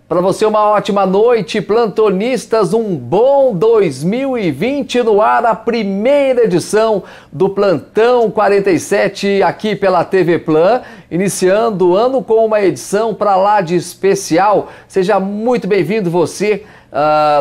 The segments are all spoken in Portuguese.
Para você uma ótima noite, plantonistas, um bom 2020 no ar, a primeira edição do Plantão 47 aqui pela TV Plan, iniciando o ano com uma edição para lá de especial. Seja muito bem-vindo você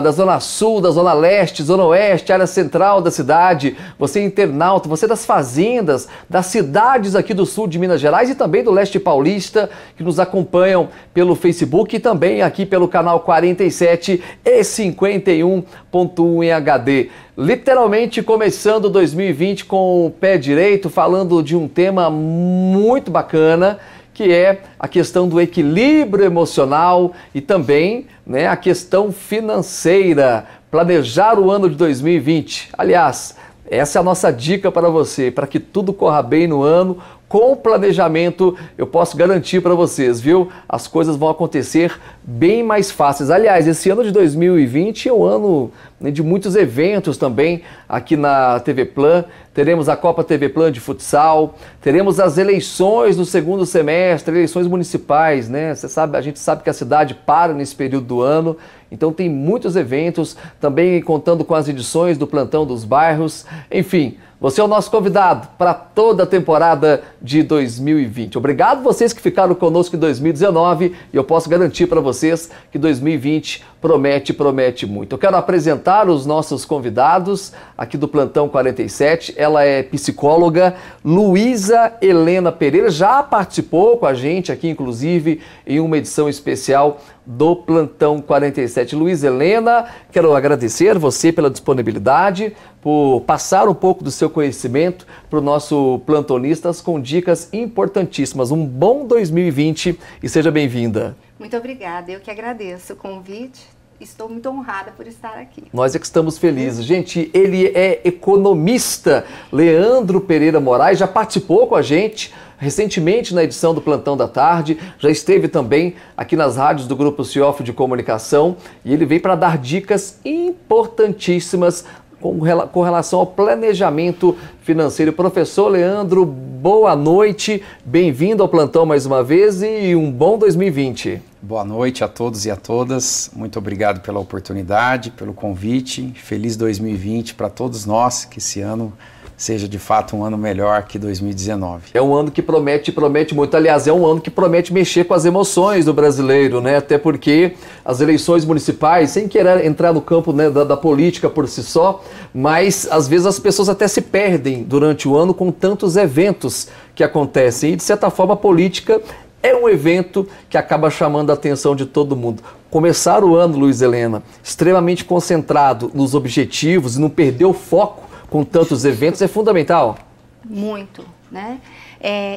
da Zona Sul, da Zona Leste, Zona Oeste, área central da cidade, você internauta, você das fazendas, das cidades aqui do sul de Minas Gerais e também do leste paulista, que nos acompanham pelo Facebook e também aqui pelo canal 47 e 51.1 em HD. Literalmente começando 2020 com o pé direito, falando de um tema muito bacana, que é a questão do equilíbrio emocional e também, né, a questão financeira, planejar o ano de 2020. Aliás, essa é a nossa dica para você, para que tudo corra bem no ano. Com o planejamento, eu posso garantir para vocês, viu? As coisas vão acontecer bem mais fáceis. Aliás, esse ano de 2020 é um ano, né, de muitos eventos também aqui na TV Plan. Teremos a Copa TV Plan de futsal, teremos as eleições no segundo semestre, eleições municipais, né? Você sabe, a gente sabe que a cidade para nesse período do ano, então tem muitos eventos, também contando com as edições do Plantão dos Bairros, enfim. Você é o nosso convidado para toda a temporada de 2020. Obrigado vocês que ficaram conosco em 2019 e eu posso garantir para vocês que 2020 promete muito. Eu quero apresentar os nossos convidados aqui do Plantão 47. Ela é psicóloga, Luísa Helena Pereira, já participou com a gente aqui, inclusive, em uma edição especial do Plantão 47. Luísa Helena, quero agradecer você pela disponibilidade, por passar um pouco do seu conhecimento para o nosso plantonistas com dicas importantíssimas. Um bom 2020 e seja bem-vinda. Muito obrigada, eu que agradeço o convite. Estou muito honrada por estar aqui. Nós é que estamos felizes. Gente, ele é economista. Leandro Pereira Moraes já participou com a gente recentemente na edição do Plantão da Tarde, já esteve também aqui nas rádios do Grupo Ciof de Comunicação e ele veio para dar dicas importantíssimas com relação ao planejamento financeiro. Professor Leandro, boa noite, bem-vindo ao Plantão mais uma vez e um bom 2020. Boa noite a todos e a todas, muito obrigado pela oportunidade, pelo convite, feliz 2020 para todos nós, que esse ano seja de fato um ano melhor que 2019. É um ano que promete muito, aliás, é um ano que promete mexer com as emoções do brasileiro, né? Até porque as eleições municipais, sem querer entrar no campo, né, da política por si só, mas às vezes as pessoas até se perdem durante o ano com tantos eventos que acontecem e de certa forma a política é um evento que acaba chamando a atenção de todo mundo. Começar o ano, Luísa Helena, extremamente concentrado nos objetivos e não perder o foco com tantos eventos é fundamental? Muito, né?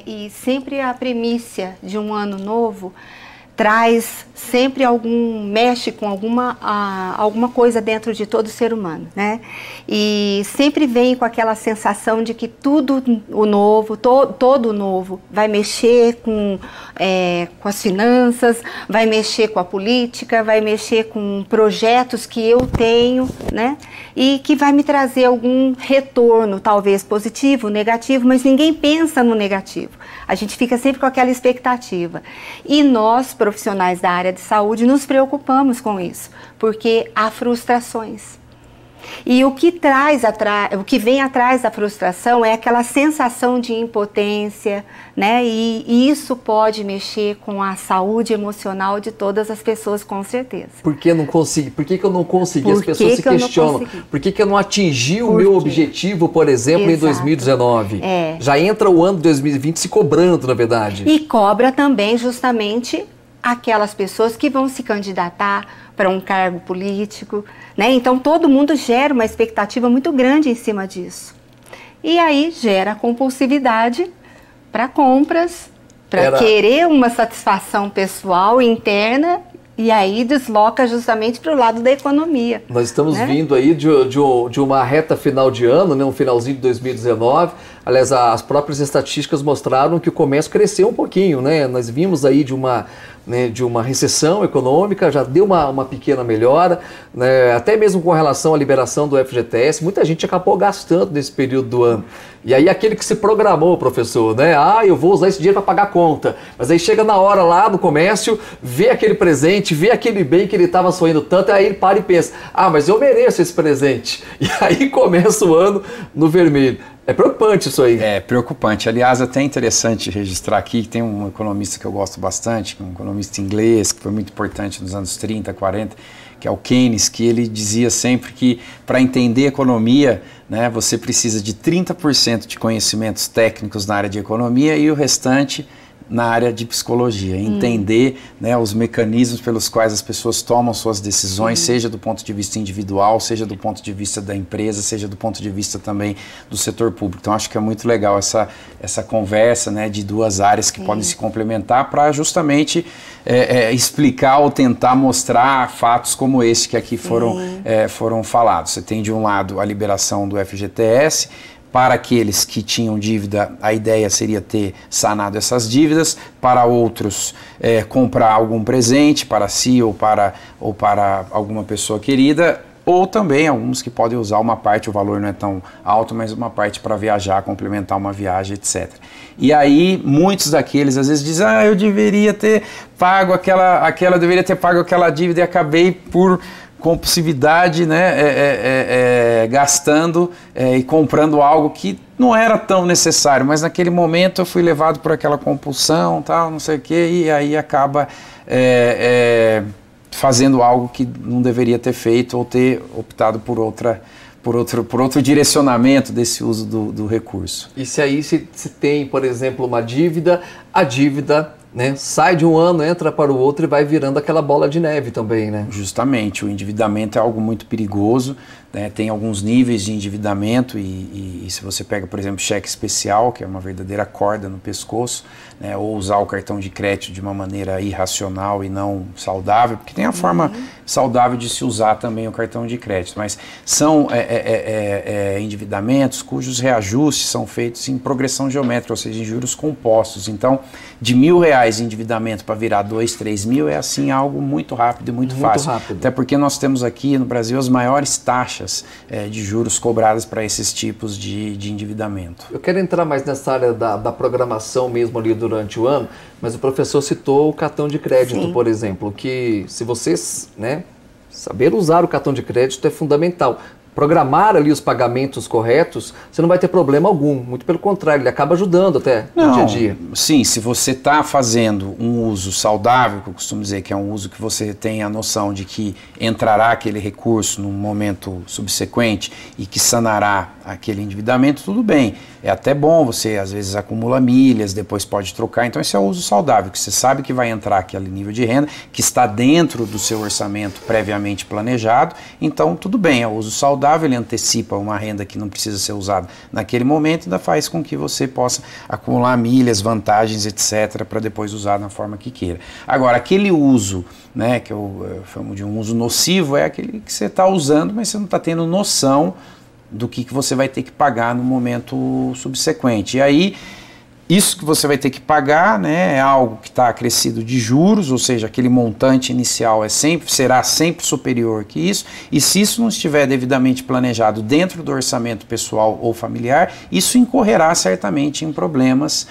E sempre a premissa de um ano novo traz sempre mexe com alguma coisa dentro de todo ser humano, né? E sempre vem com aquela sensação de que tudo o novo, todo o novo vai mexer com as finanças, vai mexer com a política, vai mexer com projetos que eu tenho, né? E que vai me trazer algum retorno, talvez positivo, negativo, mas ninguém pensa no negativo. A gente fica sempre com aquela expectativa. E nós, profissionais da área de saúde, nos preocupamos com isso, porque há frustrações. E o que vem atrás da frustração é aquela sensação de impotência, né? E isso pode mexer com a saúde emocional de todas as pessoas, com certeza. Por que eu não consegui? Por que eu não consegui? As pessoas se questionam. Por que eu não atingi o meu objetivo, por exemplo, em 2019? Já entra o ano de 2020 se cobrando, na verdade. E cobra também justamente aquelas pessoas que vão se candidatar para um cargo político, né? Então todo mundo gera uma expectativa muito grande em cima disso. E aí gera compulsividade para compras, para querer uma satisfação pessoal interna e aí desloca justamente para o lado da economia. Nós estamos vindo aí de uma reta final de ano, né? Um finalzinho de 2019. Aliás, as próprias estatísticas mostraram que o comércio cresceu um pouquinho, né? Nós vimos aí de uma né, de uma recessão econômica, já deu uma pequena melhora, né, até mesmo com relação à liberação do FGTS, muita gente acabou gastando nesse período do ano. E aí aquele que se programou, professor, né, eu vou usar esse dinheiro para pagar a conta, mas aí chega na hora lá no comércio, vê aquele presente, vê aquele bem que ele estava sonhando tanto, aí ele para e pensa, mas eu mereço esse presente. E aí começa o ano no vermelho. É preocupante isso aí. É preocupante. Aliás, até interessante registrar aqui que tem um economista que eu gosto bastante, um economista inglês, que foi muito importante nos anos 30, 40, que é o Keynes, que ele dizia sempre que para entender economia, né, você precisa de 30% de conhecimentos técnicos na área de economia e o restante na área de psicologia, entender, né, os mecanismos pelos quais as pessoas tomam suas decisões, seja do ponto de vista individual, seja do ponto de vista da empresa, seja do ponto de vista também do setor público. Então acho que é muito legal essa conversa, né, de duas áreas que podem se complementar para justamente explicar ou tentar mostrar fatos como esse que aqui foram falados. Você tem de um lado a liberação do FGTS. Para aqueles que tinham dívida, a ideia seria ter sanado essas dívidas. Para outros, comprar algum presente para si ou para alguma pessoa querida. Ou também alguns que podem usar uma parte, o valor não é tão alto, mas uma parte para viajar, complementar uma viagem, etc. E aí, muitos daqueles às vezes dizem, eu deveria ter pago aquela dívida e acabei por compulsividade, né, gastando e comprando algo que não era tão necessário, mas naquele momento eu fui levado por aquela compulsão, tal, não sei o quê, e aí acaba fazendo algo que não deveria ter feito ou ter optado por outro direcionamento desse uso do recurso. E se aí se tem, por exemplo, uma dívida, a dívida, né, sai de um ano, entra para o outro e vai virando aquela bola de neve também, né? Justamente, o endividamento é algo muito perigoso, né? Tem alguns níveis de endividamento e se você pega, por exemplo, cheque especial, que é uma verdadeira corda no pescoço, né, ou usar o cartão de crédito de uma maneira irracional e não saudável, porque tem a forma saudável de se usar também o cartão de crédito, mas são endividamentos cujos reajustes são feitos em progressão geométrica, ou seja, em juros compostos. Então, de R$1.000 em endividamento para virar 2, 3 mil é assim algo muito rápido e muito fácil. Até porque nós temos aqui no Brasil as maiores taxas de juros cobradas para esses tipos de endividamento. Eu quero entrar mais nessa área da programação mesmo ali durante o ano, mas o professor citou o cartão de crédito, por exemplo, que se vocês, né, saber usar o cartão de crédito é fundamental. Programar ali os pagamentos corretos, você não vai ter problema algum. Muito pelo contrário, ele acaba ajudando até no dia a dia. Sim, se você está fazendo um uso saudável, que eu costumo dizer que é um uso que você tem a noção de que entrará aquele recurso num momento subsequente e que sanará aquele endividamento, tudo bem. É até bom, você às vezes acumula milhas, depois pode trocar. Então esse é o uso saudável, que você sabe que vai entrar aquele nível de renda, que está dentro do seu orçamento previamente planejado. Então tudo bem, é o uso saudável. Ele antecipa uma renda que não precisa ser usada naquele momento, ainda faz com que você possa acumular milhas, vantagens, etc., para depois usar na forma que queira. Agora, aquele uso, né, que eu chamo de um uso nocivo, é aquele que você está usando, mas você não está tendo noção do que você vai ter que pagar no momento subsequente. E aí, isso que você vai ter que pagar, né, é algo que está acrescido de juros, ou seja, aquele montante inicial será sempre superior que isso, e se isso não estiver devidamente planejado dentro do orçamento pessoal ou familiar, isso incorrerá certamente em problemas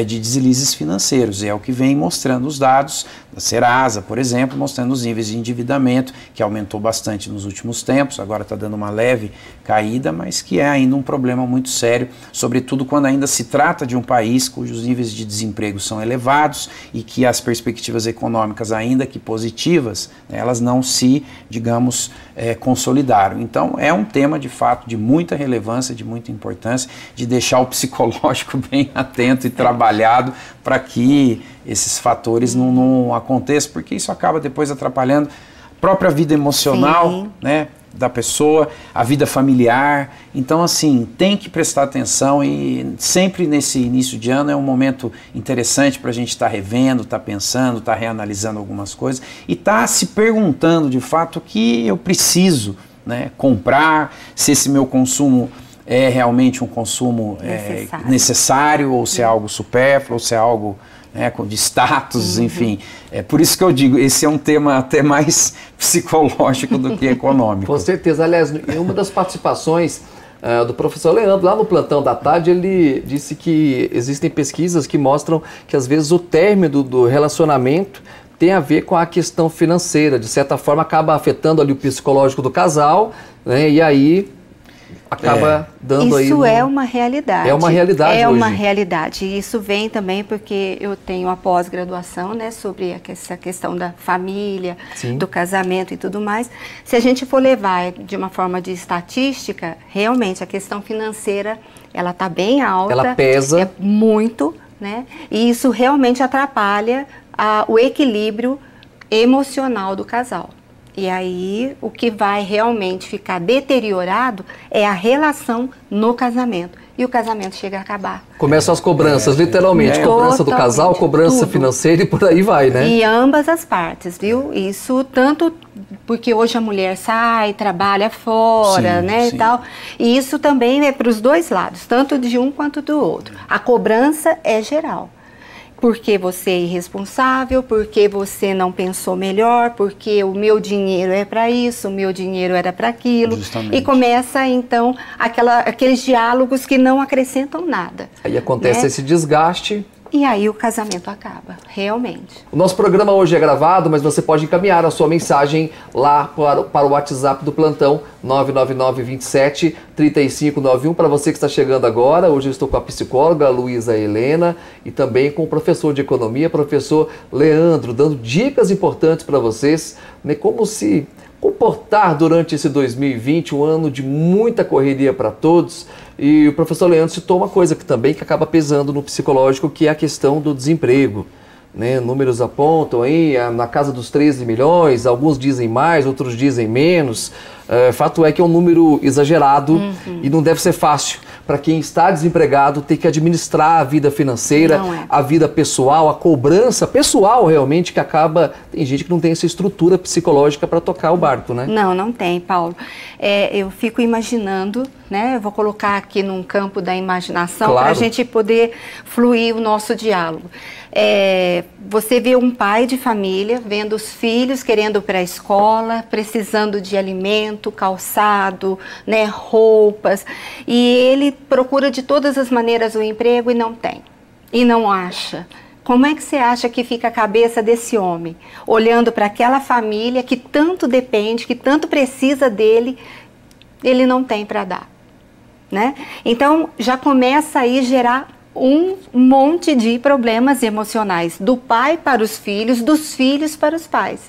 de deslizes financeiros, e é o que vem mostrando os dados da Serasa, por exemplo, mostrando os níveis de endividamento, que aumentou bastante nos últimos tempos, agora está dando uma leve caída, mas que é ainda um problema muito sério, sobretudo quando ainda se trata de um país cujos níveis de desemprego são elevados e que as perspectivas econômicas, ainda que positivas, elas não se, digamos, consolidaram. Então é um tema de fato de muita relevância, de muita importância, de deixar o psicológico bem atento e trabalhado para que esses fatores não aconteçam, porque isso acaba depois atrapalhando a própria vida emocional, né, da pessoa, a vida familiar. Então, assim, tem que prestar atenção e sempre nesse início de ano é um momento interessante para a gente estar revendo, estar pensando, estar reanalisando algumas coisas e estar se perguntando de fato o que eu preciso, né, comprar, se esse meu consumo é realmente um consumo necessário ou se é algo supérfluo, ou se é algo né, de status, enfim. É por isso que eu digo, esse é um tema até mais psicológico do que econômico. Com certeza. Aliás, em uma das participações do professor Leandro, lá no Plantão da Tarde, ele disse que existem pesquisas que mostram que às vezes o término do relacionamento tem a ver com a questão financeira, de certa forma acaba afetando ali o psicológico do casal, né, e aí acaba dando aí... Isso é uma realidade. É uma realidade É hoje. uma realidade. E isso vem também porque eu tenho a pós-graduação, né, sobre essa questão da família, Sim. do casamento e tudo mais. Se a gente for levar de uma forma de estatística, realmente a questão financeira, ela está bem alta. Ela pesa. É muito, né? E isso realmente atrapalha o equilíbrio emocional do casal. E aí, o que vai realmente ficar deteriorado é a relação no casamento. E o casamento chega a acabar. Começam as cobranças, literalmente. Cobrança do casal, cobrança tudo. Financeira e por aí vai, né? E ambas as partes, viu? Isso tanto porque hoje a mulher sai, trabalha fora, Sim, né, sim. e tal. E isso também é para os dois lados, tanto de um quanto do outro. A cobrança é geral. Porque você é irresponsável, porque você não pensou melhor, porque o meu dinheiro é para isso, o meu dinheiro era para aquilo. Justamente. E começa, então, aqueles diálogos que não acrescentam nada. Aí acontece, né? esse desgaste. E aí o casamento acaba, realmente. O nosso programa hoje é gravado, mas você pode encaminhar a sua mensagem lá para o WhatsApp do Plantão, 99927-3591. Para você que está chegando agora, hoje eu estou com a psicóloga Luísa Helena e também com o professor de economia, professor Leandro, dando dicas importantes para vocês, né, como se comportar durante esse 2020, um ano de muita correria para todos. E o professor Leandro citou uma coisa que acaba pesando no psicológico, que é a questão do desemprego. Né? Números apontam aí na casa dos 13 milhões, alguns dizem mais, outros dizem menos. Fato é que é um número exagerado e não deve ser fácil para quem está desempregado ter que administrar a vida financeira, a vida pessoal, a cobrança pessoal realmente, que acaba... Tem gente que não tem essa estrutura psicológica para tocar o barco, né? Não tem, Paulo. Eu fico imaginando, né? Eu vou colocar aqui num campo da imaginação, claro, para a gente poder fluir o nosso diálogo. Você vê um pai de família vendo os filhos querendo ir para a escola, precisando de alimento, calçado, né, roupas, e ele procura de todas as maneiras o emprego e não tem, e não acha. Como é que você acha que fica a cabeça desse homem, olhando para aquela família que tanto depende, que tanto precisa dele, ele não tem para dar, né? Então já começa aí a gerar um monte de problemas emocionais, do pai para os filhos, dos filhos para os pais,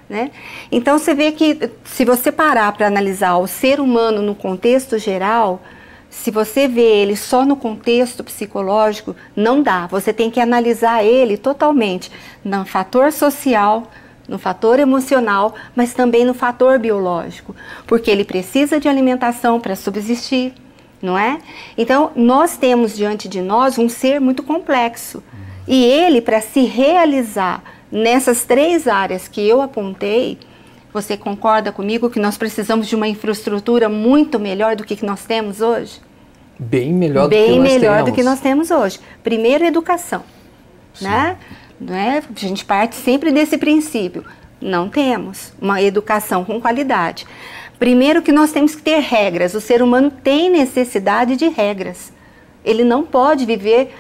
né? Então você vê que, se você parar para analisar o ser humano no contexto geral, se você vê ele só no contexto psicológico, não dá. Você tem que analisar ele totalmente no fator social, no fator emocional, mas também no fator biológico, porque ele precisa de alimentação para subsistir, não é? Então, nós temos diante de nós um ser muito complexo. E ele, para se realizar nessas 3 áreas que eu apontei, você concorda comigo que nós precisamos de uma infraestrutura muito melhor do que nós temos hoje? Bem melhor do que Bem nós melhor temos. do que nós temos hoje. Primeiro, educação, né? Não é? A gente parte sempre desse princípio. Não temos uma educação com qualidade. Primeiro que nós temos que ter regras. O ser humano tem necessidade de regras. Ele não pode viver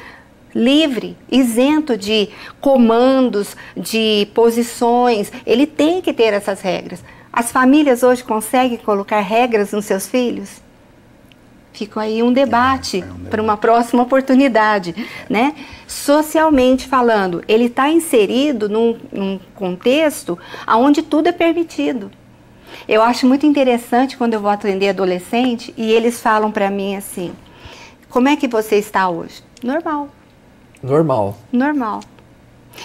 livre, isento de comandos, de posições. Ele tem que ter essas regras. As famílias hoje conseguem colocar regras nos seus filhos? Fica aí um debate para uma próxima oportunidade, né? Socialmente falando, ele está inserido num contexto onde tudo é permitido. Eu acho muito interessante quando eu vou atender adolescente e eles falam para mim assim: como é que você está hoje? Normal. Normal. Normal.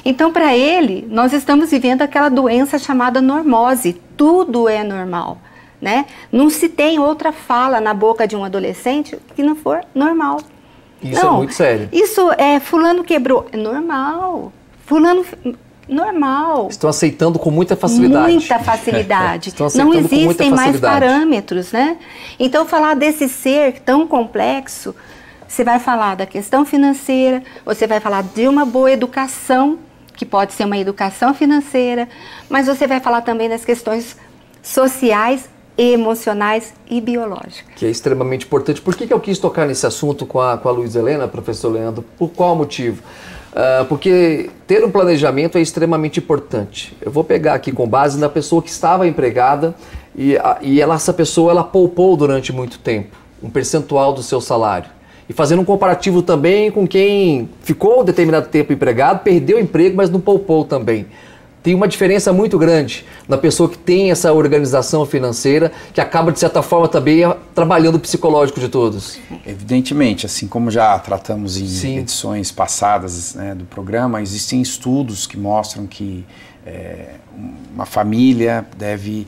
Então, para ele, nós estamos vivendo aquela doença chamada normose. Tudo é normal, né? Não se tem outra fala na boca de um adolescente que não for normal. Isso não, é muito sério. Isso é, fulano quebrou. É normal. Fulano... Normal. Estão aceitando com muita facilidade. Muita facilidade. Não existem mais parâmetros, né? Então, falar desse ser tão complexo, Você vai falar da questão financeira, você vai falar de uma boa educação, que pode ser uma educação financeira, mas você vai falar também das questões sociais, emocionais e biológicas. Que é extremamente importante. Por que eu quis tocar nesse assunto com a Luiza Helena, professor Leandro? Por qual motivo? Porque ter um planejamento é extremamente importante. Eu vou pegar aqui com base na pessoa que estava empregada e essa pessoa ela poupou durante muito tempo um percentual do seu salário. E fazendo um comparativo também com quem ficou determinado tempo empregado, perdeu o emprego, mas não poupou também. Tem uma diferença muito grande na pessoa que tem essa organização financeira, que acaba, de certa forma, também trabalhando o psicológico de todos. Evidentemente, assim como já tratamos em edições passadas, né, do programa, existem estudos que mostram que uma família deve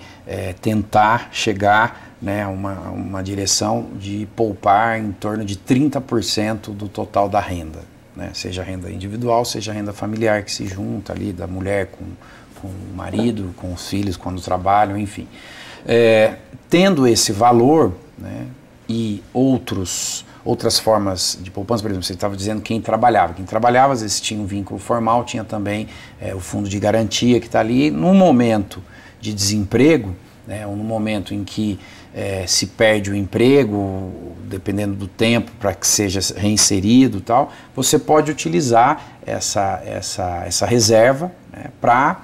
tentar chegar, né, uma direção de poupar em torno de 30% do total da renda. Né, seja renda individual, seja renda familiar, que se junta ali da mulher com o marido, com os filhos quando trabalham, enfim. Tendo esse valor, né, e outras formas de poupança, por exemplo, você estava dizendo quem trabalhava, às vezes tinha um vínculo formal, tinha também o fundo de garantia que está ali. No momento de desemprego, né, ou no momento em que se perde o emprego, dependendo do tempo para que seja reinserido e tal, você pode utilizar essa reserva, né, para,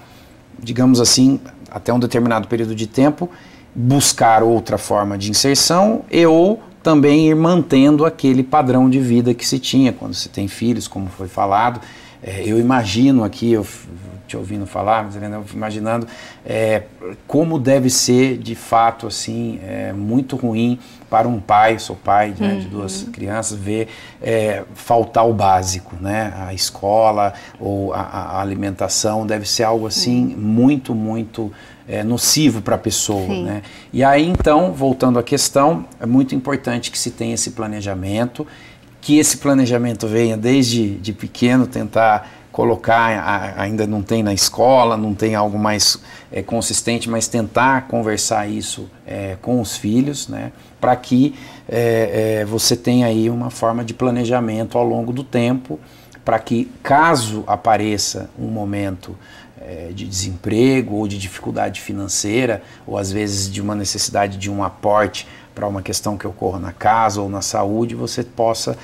digamos assim, até um determinado período de tempo, buscar outra forma de inserção ou também ir mantendo aquele padrão de vida que se tinha quando se tem filhos, como foi falado. Eu imagino aqui, eu te ouvindo falar, imaginando como deve ser de fato assim, muito ruim para um pai, sou pai, né, de duas crianças, ver faltar o básico, né? A escola ou a alimentação deve ser algo assim muito, muito nocivo para a pessoa, né? E aí então, voltando à questão, é muito importante que se tenha esse planejamento, que esse planejamento venha desde de pequeno, tentar colocar, ainda não tem na escola, não tem algo mais consistente, mas tentar conversar isso com os filhos, né, para que você tenha aí uma forma de planejamento ao longo do tempo, para que caso apareça um momento de desemprego ou de dificuldade financeira, ou às vezes de uma necessidade de um aporte para uma questão que ocorra na casa ou na saúde, você possa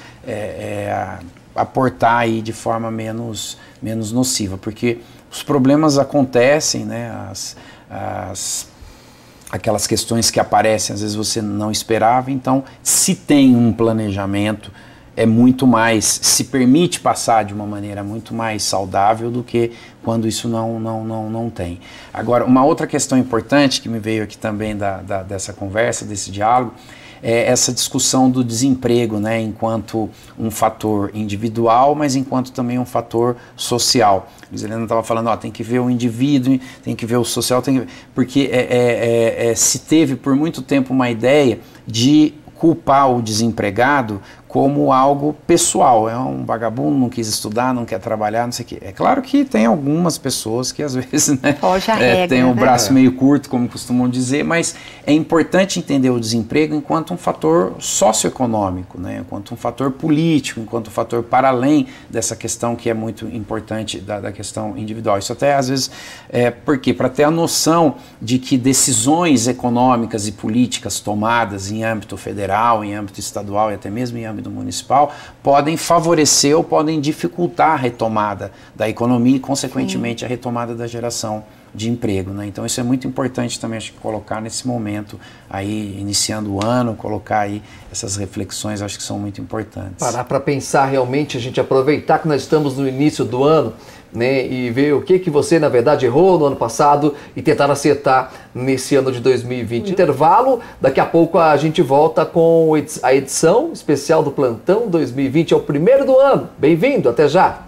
aportar aí de forma menos nociva, porque os problemas acontecem, né, aquelas questões que aparecem, às vezes você não esperava, então se tem um planejamento, muito mais, se permite passar de uma maneira muito mais saudável do que quando isso não tem. Agora, uma outra questão importante que me veio aqui também dessa conversa, desse diálogo, é essa discussão do desemprego, né, enquanto um fator individual, mas enquanto também um fator social. A Luiza Helena estava falando, tem que ver o indivíduo, tem que ver o social, porque se teve por muito tempo uma ideia de culpar o desempregado como algo pessoal, é um vagabundo, não quis estudar, não quer trabalhar, não sei o quê. É claro que tem algumas pessoas que às vezes, né, tem o braço meio curto, como costumam dizer, mas é importante entender o desemprego enquanto um fator socioeconômico, né, enquanto um fator político, enquanto um fator para além dessa questão que é muito importante da questão individual. Isso até às vezes, porque para ter a noção de que decisões econômicas e políticas tomadas em âmbito federal, em âmbito estadual e até mesmo em âmbito municipal, podem favorecer ou podem dificultar a retomada da economia e, consequentemente, a retomada da geração de emprego, né? Então isso é muito importante também, acho que colocar nesse momento, aí iniciando o ano, colocar aí essas reflexões, acho que são muito importantes. Parar para pensar realmente, a gente aproveitar que nós estamos no início do ano, né, e ver o que você, na verdade, errou no ano passado e tentar acertar nesse ano de 2020. Intervalo, daqui a pouco a gente volta com a edição especial do Plantão 2020, é o primeiro do ano. Bem-vindo, até já!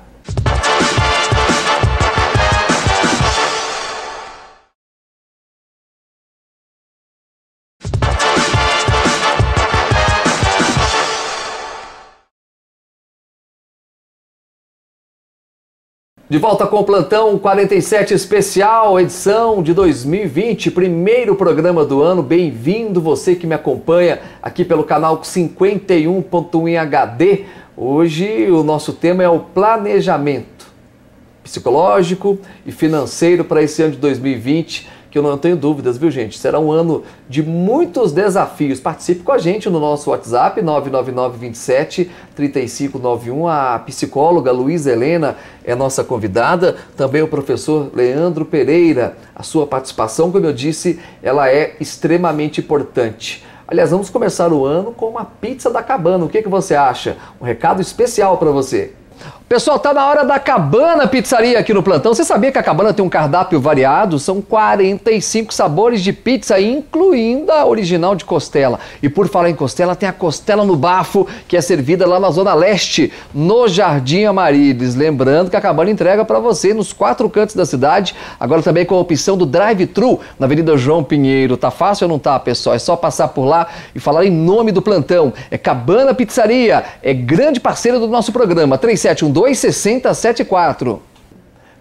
De volta com o Plantão 47 especial, edição de 2020, primeiro programa do ano. Bem-vindo você que me acompanha aqui pelo canal 51.1 em HD. Hoje o nosso tema é o planejamento psicológico e financeiro para esse ano de 2020, que eu não tenho dúvidas, viu, gente? Será um ano de muitos desafios. Participe com a gente no nosso WhatsApp, 99927-3591. A psicóloga Luísa Helena é nossa convidada. Também o professor Leandro Pereira. A sua participação, como eu disse, ela é extremamente importante. Aliás, vamos começar o ano com uma pizza da Cabana. O que você acha? Um recado especial para você. Pessoal, tá na hora da Cabana Pizzaria aqui no Plantão. Você sabia que a Cabana tem um cardápio variado? São 45 sabores de pizza, incluindo a original de costela. E por falar em costela, tem a costela no bafo, que é servida lá na Zona Leste, no Jardim Amarílis. Lembrando que a Cabana entrega para você nos 4 cantos da cidade. Agora também com a opção do drive-thru na Avenida João Pinheiro. Tá fácil ou não tá, pessoal? É só passar por lá e falar em nome do Plantão. É Cabana Pizzaria, é grande parceira do nosso programa. 3712-6074.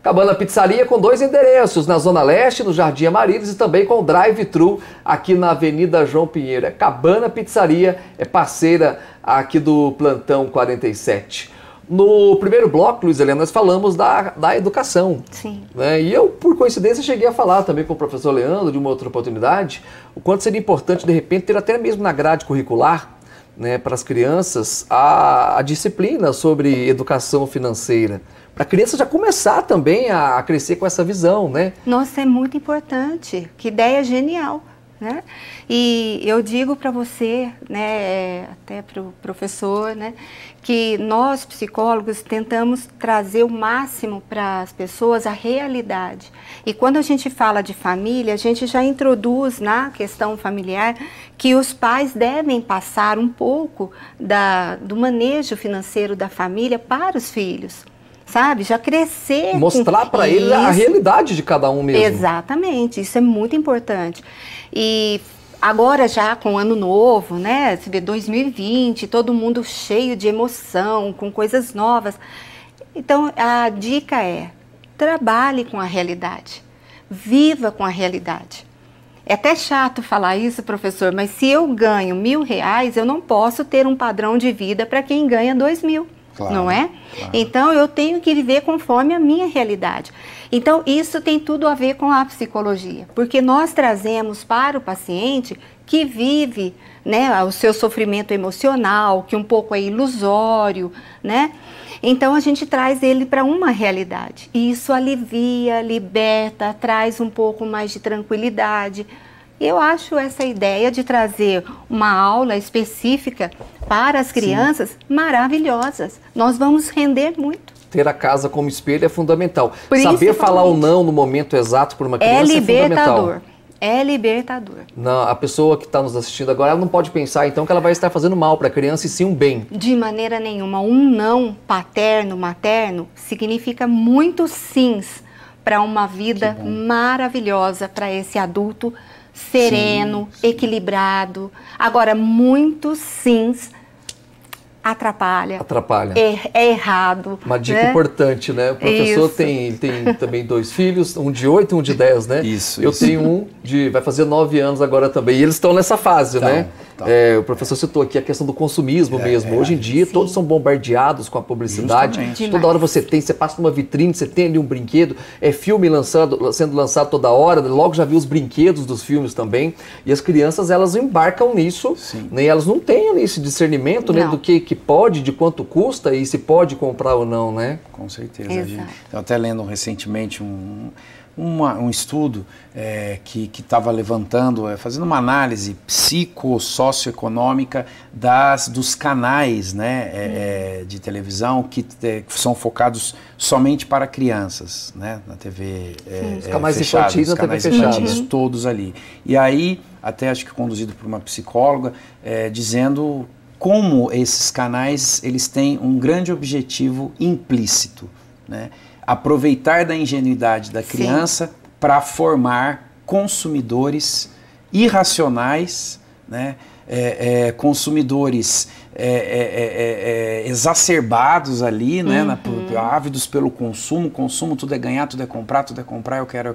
Cabana Pizzaria com 2 endereços, na Zona Leste, no Jardim Amarílis, e também com drive-thru aqui na Avenida João Pinheiro. É Cabana Pizzaria, é parceira aqui do Plantão 47. No primeiro bloco, Luísa Helena, nós falamos da educação. Sim. Né? E eu, por coincidência, cheguei a falar também com o professor Leandro, de uma outra oportunidade, o quanto seria importante, de repente, ter até mesmo na grade curricular, né, para as crianças, a disciplina sobre educação financeira. Para a criança já começar também a crescer com essa visão, né? Nossa, é muito importante. Que ideia genial, né? E eu digo para você, né, até para o professor, né, que nós, psicólogos, tentamos trazer o máximo para as pessoas a realidade. E quando a gente fala de família, a gente já introduz na questão familiar que os pais devem passar um pouco do manejo financeiro da família para os filhos. Sabe? Já crescer. Mostrar para eles a realidade de cada um mesmo. Exatamente, isso é muito importante. E agora já com o ano novo, né? Você vê 2020, todo mundo cheio de emoção, com coisas novas. Então a dica é: trabalhe com a realidade, viva com a realidade. É até chato falar isso, professor, mas se eu ganho R$1.000, eu não posso ter um padrão de vida para quem ganha R$2.000. Claro, não é? Claro. Então, eu tenho que viver conforme a minha realidade. Então, isso tem tudo a ver com a psicologia, porque nós trazemos para o paciente que vive, né, o seu sofrimento emocional, que um pouco é ilusório, né? Então, a gente traz ele para uma realidade. E isso alivia, liberta, traz um pouco mais de tranquilidade. Eu acho essa ideia de trazer uma aula específica para as crianças maravilhosas. Nós vamos render muito. Ter a casa como espelho é fundamental. Saber falar ou não no momento exato por uma criança é fundamental. É libertador. Não, a pessoa que está nos assistindo agora, ela não pode pensar então que ela vai estar fazendo mal para a criança e sim um bem. De maneira nenhuma. Um não paterno, materno, significa muitos sims para uma vida maravilhosa para esse adulto sereno, sim, equilibrado. Agora, muitos sims atrapalha. É errado. Uma dica importante, né? O professor tem também 2 filhos, um de 8 e um de 10, né? Eu tenho um vai fazer 9 anos agora também. E eles estão nessa fase, né? O professor citou aqui a questão do consumismo mesmo. Hoje em dia, sim, todos são bombardeados com a publicidade. Toda hora você passa numa vitrine, você tem ali um brinquedo, filme sendo lançado toda hora, logo já viu os brinquedos dos filmes também. E as crianças, elas embarcam nisso, né? E elas não têm ali esse discernimento, né, do que pode, de quanto custa e se pode comprar ou não, né? Com certeza. Eu até lendo recentemente um estudo que estava levantando, fazendo uma análise psicossocioeconômica dos canais, né, de televisão que são focados somente para crianças, né, na TV os canais infantis na TV fechada, todos ali. E aí, até acho que conduzido por uma psicóloga, dizendo como esses canais eles têm um grande objetivo implícito, né? Aproveitar da ingenuidade da criança para formar consumidores irracionais, né? Consumidores exacerbados ali, né, ávidos pelo consumo, tudo é ganhar, tudo é comprar, eu quero,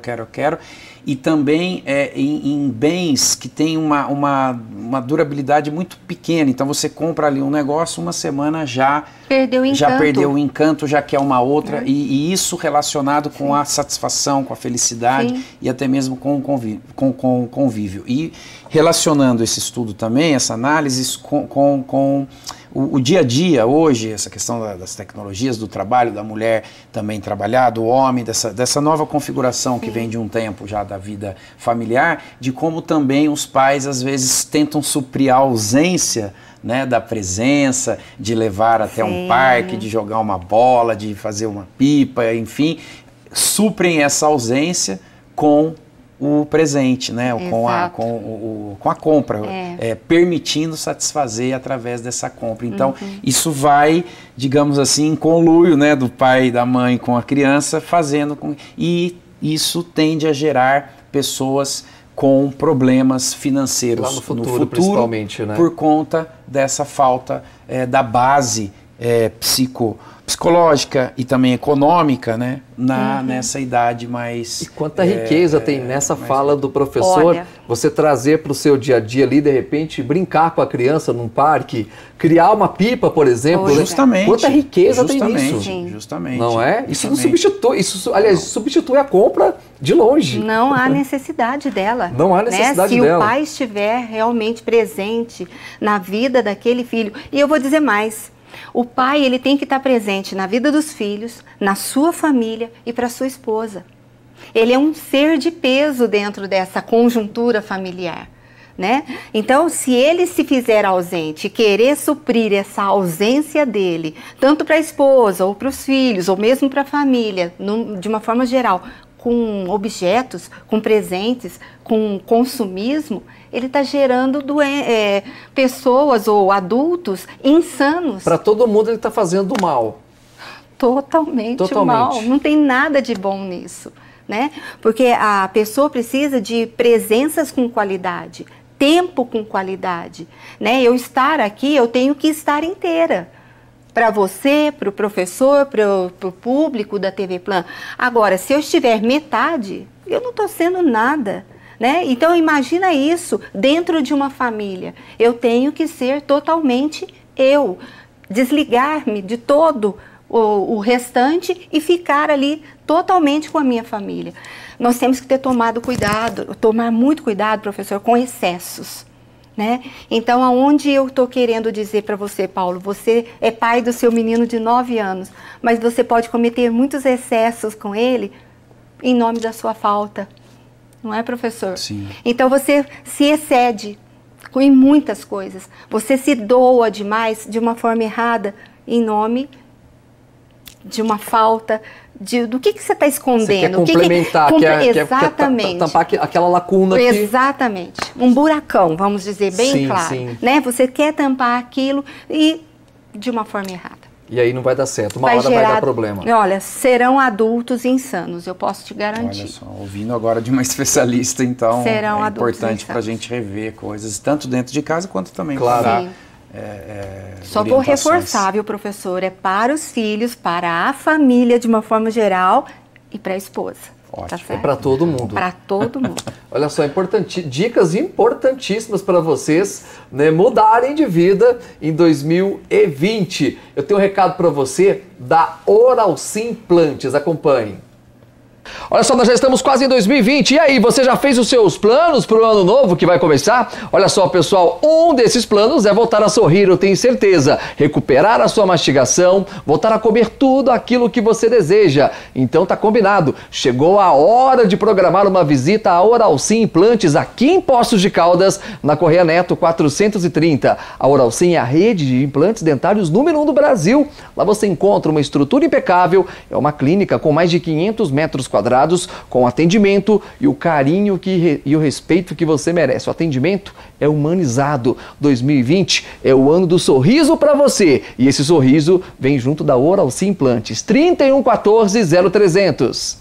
e também em bens que tem uma durabilidade muito pequena. Então você compra ali um negócio, uma semana já perdeu o encanto, já quer uma outra, e isso relacionado com a satisfação, com a felicidade e até mesmo com o convívio. E relacionando esse estudo também, essa análise com o dia a dia hoje, essa questão das tecnologias, do trabalho, da mulher também trabalhar, do homem, dessa nova configuração que vem de um tempo já da vida familiar, de como também os pais às vezes tentam suprir a ausência, né, da presença, de levar até um parque, de jogar uma bola, de fazer uma pipa, enfim, suprem essa ausência com o presente, né? com a compra, permitindo satisfazer através dessa compra. Então, isso vai, digamos assim, em conluio, né, do pai e da mãe com a criança, e isso tende a gerar pessoas com problemas financeiros lá no futuro, principalmente, né? Por conta dessa falta da base psicológica e também econômica, né, nessa idade mais... E quanta riqueza tem nessa fala do professor. Olha, você trazer para o seu dia a dia ali, de repente, brincar com a criança num parque, criar uma pipa, por exemplo. Justamente. Quanta riqueza tem nisso. Justamente. Não é? Isso não substitui, aliás, substitui a compra de longe. Não há necessidade dela. Não há necessidade dela. Se o pai estiver realmente presente na vida daquele filho. E eu vou dizer mais. O pai, ele tem que estar presente na vida dos filhos, na sua família e para sua esposa. Ele é um ser de peso dentro dessa conjuntura familiar, né? Então, se ele se fizer ausente e querer suprir essa ausência dele, tanto para a esposa ou para os filhos, ou mesmo para a família, de uma forma geral, com objetos, com presentes, com consumismo, ele está gerando pessoas ou adultos insanos. Para todo mundo ele está fazendo mal. Totalmente mal. Não tem nada de bom nisso, né? Porque a pessoa precisa de presenças com qualidade, tempo com qualidade, né? Eu estar aqui, eu tenho que estar inteira. Para você, para o professor, para o público da TV Plan. Agora, se eu estiver metade, eu não estou sendo nada, né? Então, imagina isso dentro de uma família. Eu tenho que ser totalmente eu, desligar-me de todo o restante e ficar ali totalmente com a minha família. Nós temos que tomar muito cuidado, professor, com excessos. Né? Então, aonde eu estou querendo dizer para você, Paulo, você é pai do seu menino de 9 anos, mas você pode cometer muitos excessos com ele em nome da sua falta, não é, professor? Sim. Então, você se excede em muitas coisas, você se doa demais de uma forma errada em nome de uma falta, do que você está escondendo. Você quer complementar, exatamente. Quer tampar aquela lacuna aqui. Exatamente. Um buracão, vamos dizer bem claro. Sim. Né? Você quer tampar aquilo e de uma forma errada. E aí não vai dar certo, uma hora vai dar problema. Olha, serão adultos insanos, eu posso te garantir. Olha só, ouvindo agora de uma especialista, então serão é importante para a gente rever coisas, tanto dentro de casa quanto também claro. Só vou reforçar, viu, professor? É para os filhos, para a família de uma forma geral e para a esposa. Ótimo. Tá, é para todo mundo. Para todo mundo. Olha só, dicas importantíssimas para vocês, né, mudarem de vida em 2020. Eu tenho um recado para você da Oralcim Implantes. Acompanhe. Olha só, nós já estamos quase em 2020. E aí, você já fez os seus planos para o ano novo que vai começar? Olha só, pessoal, um desses planos é voltar a sorrir, eu tenho certeza. Recuperar a sua mastigação, voltar a comer tudo aquilo que você deseja. Então tá combinado. Chegou a hora de programar uma visita à Oralcim Implantes aqui em Poços de Caldas, na Correia Neto 430. A Oralcim é a rede de implantes dentários número 1 do Brasil. Lá você encontra uma estrutura impecável, é uma clínica com mais de 500 metros quadrados, com atendimento e o carinho e o respeito que você merece. O atendimento é humanizado. 2020 é o ano do sorriso para você. E esse sorriso vem junto da Oralcim Implantes. 3114-0300.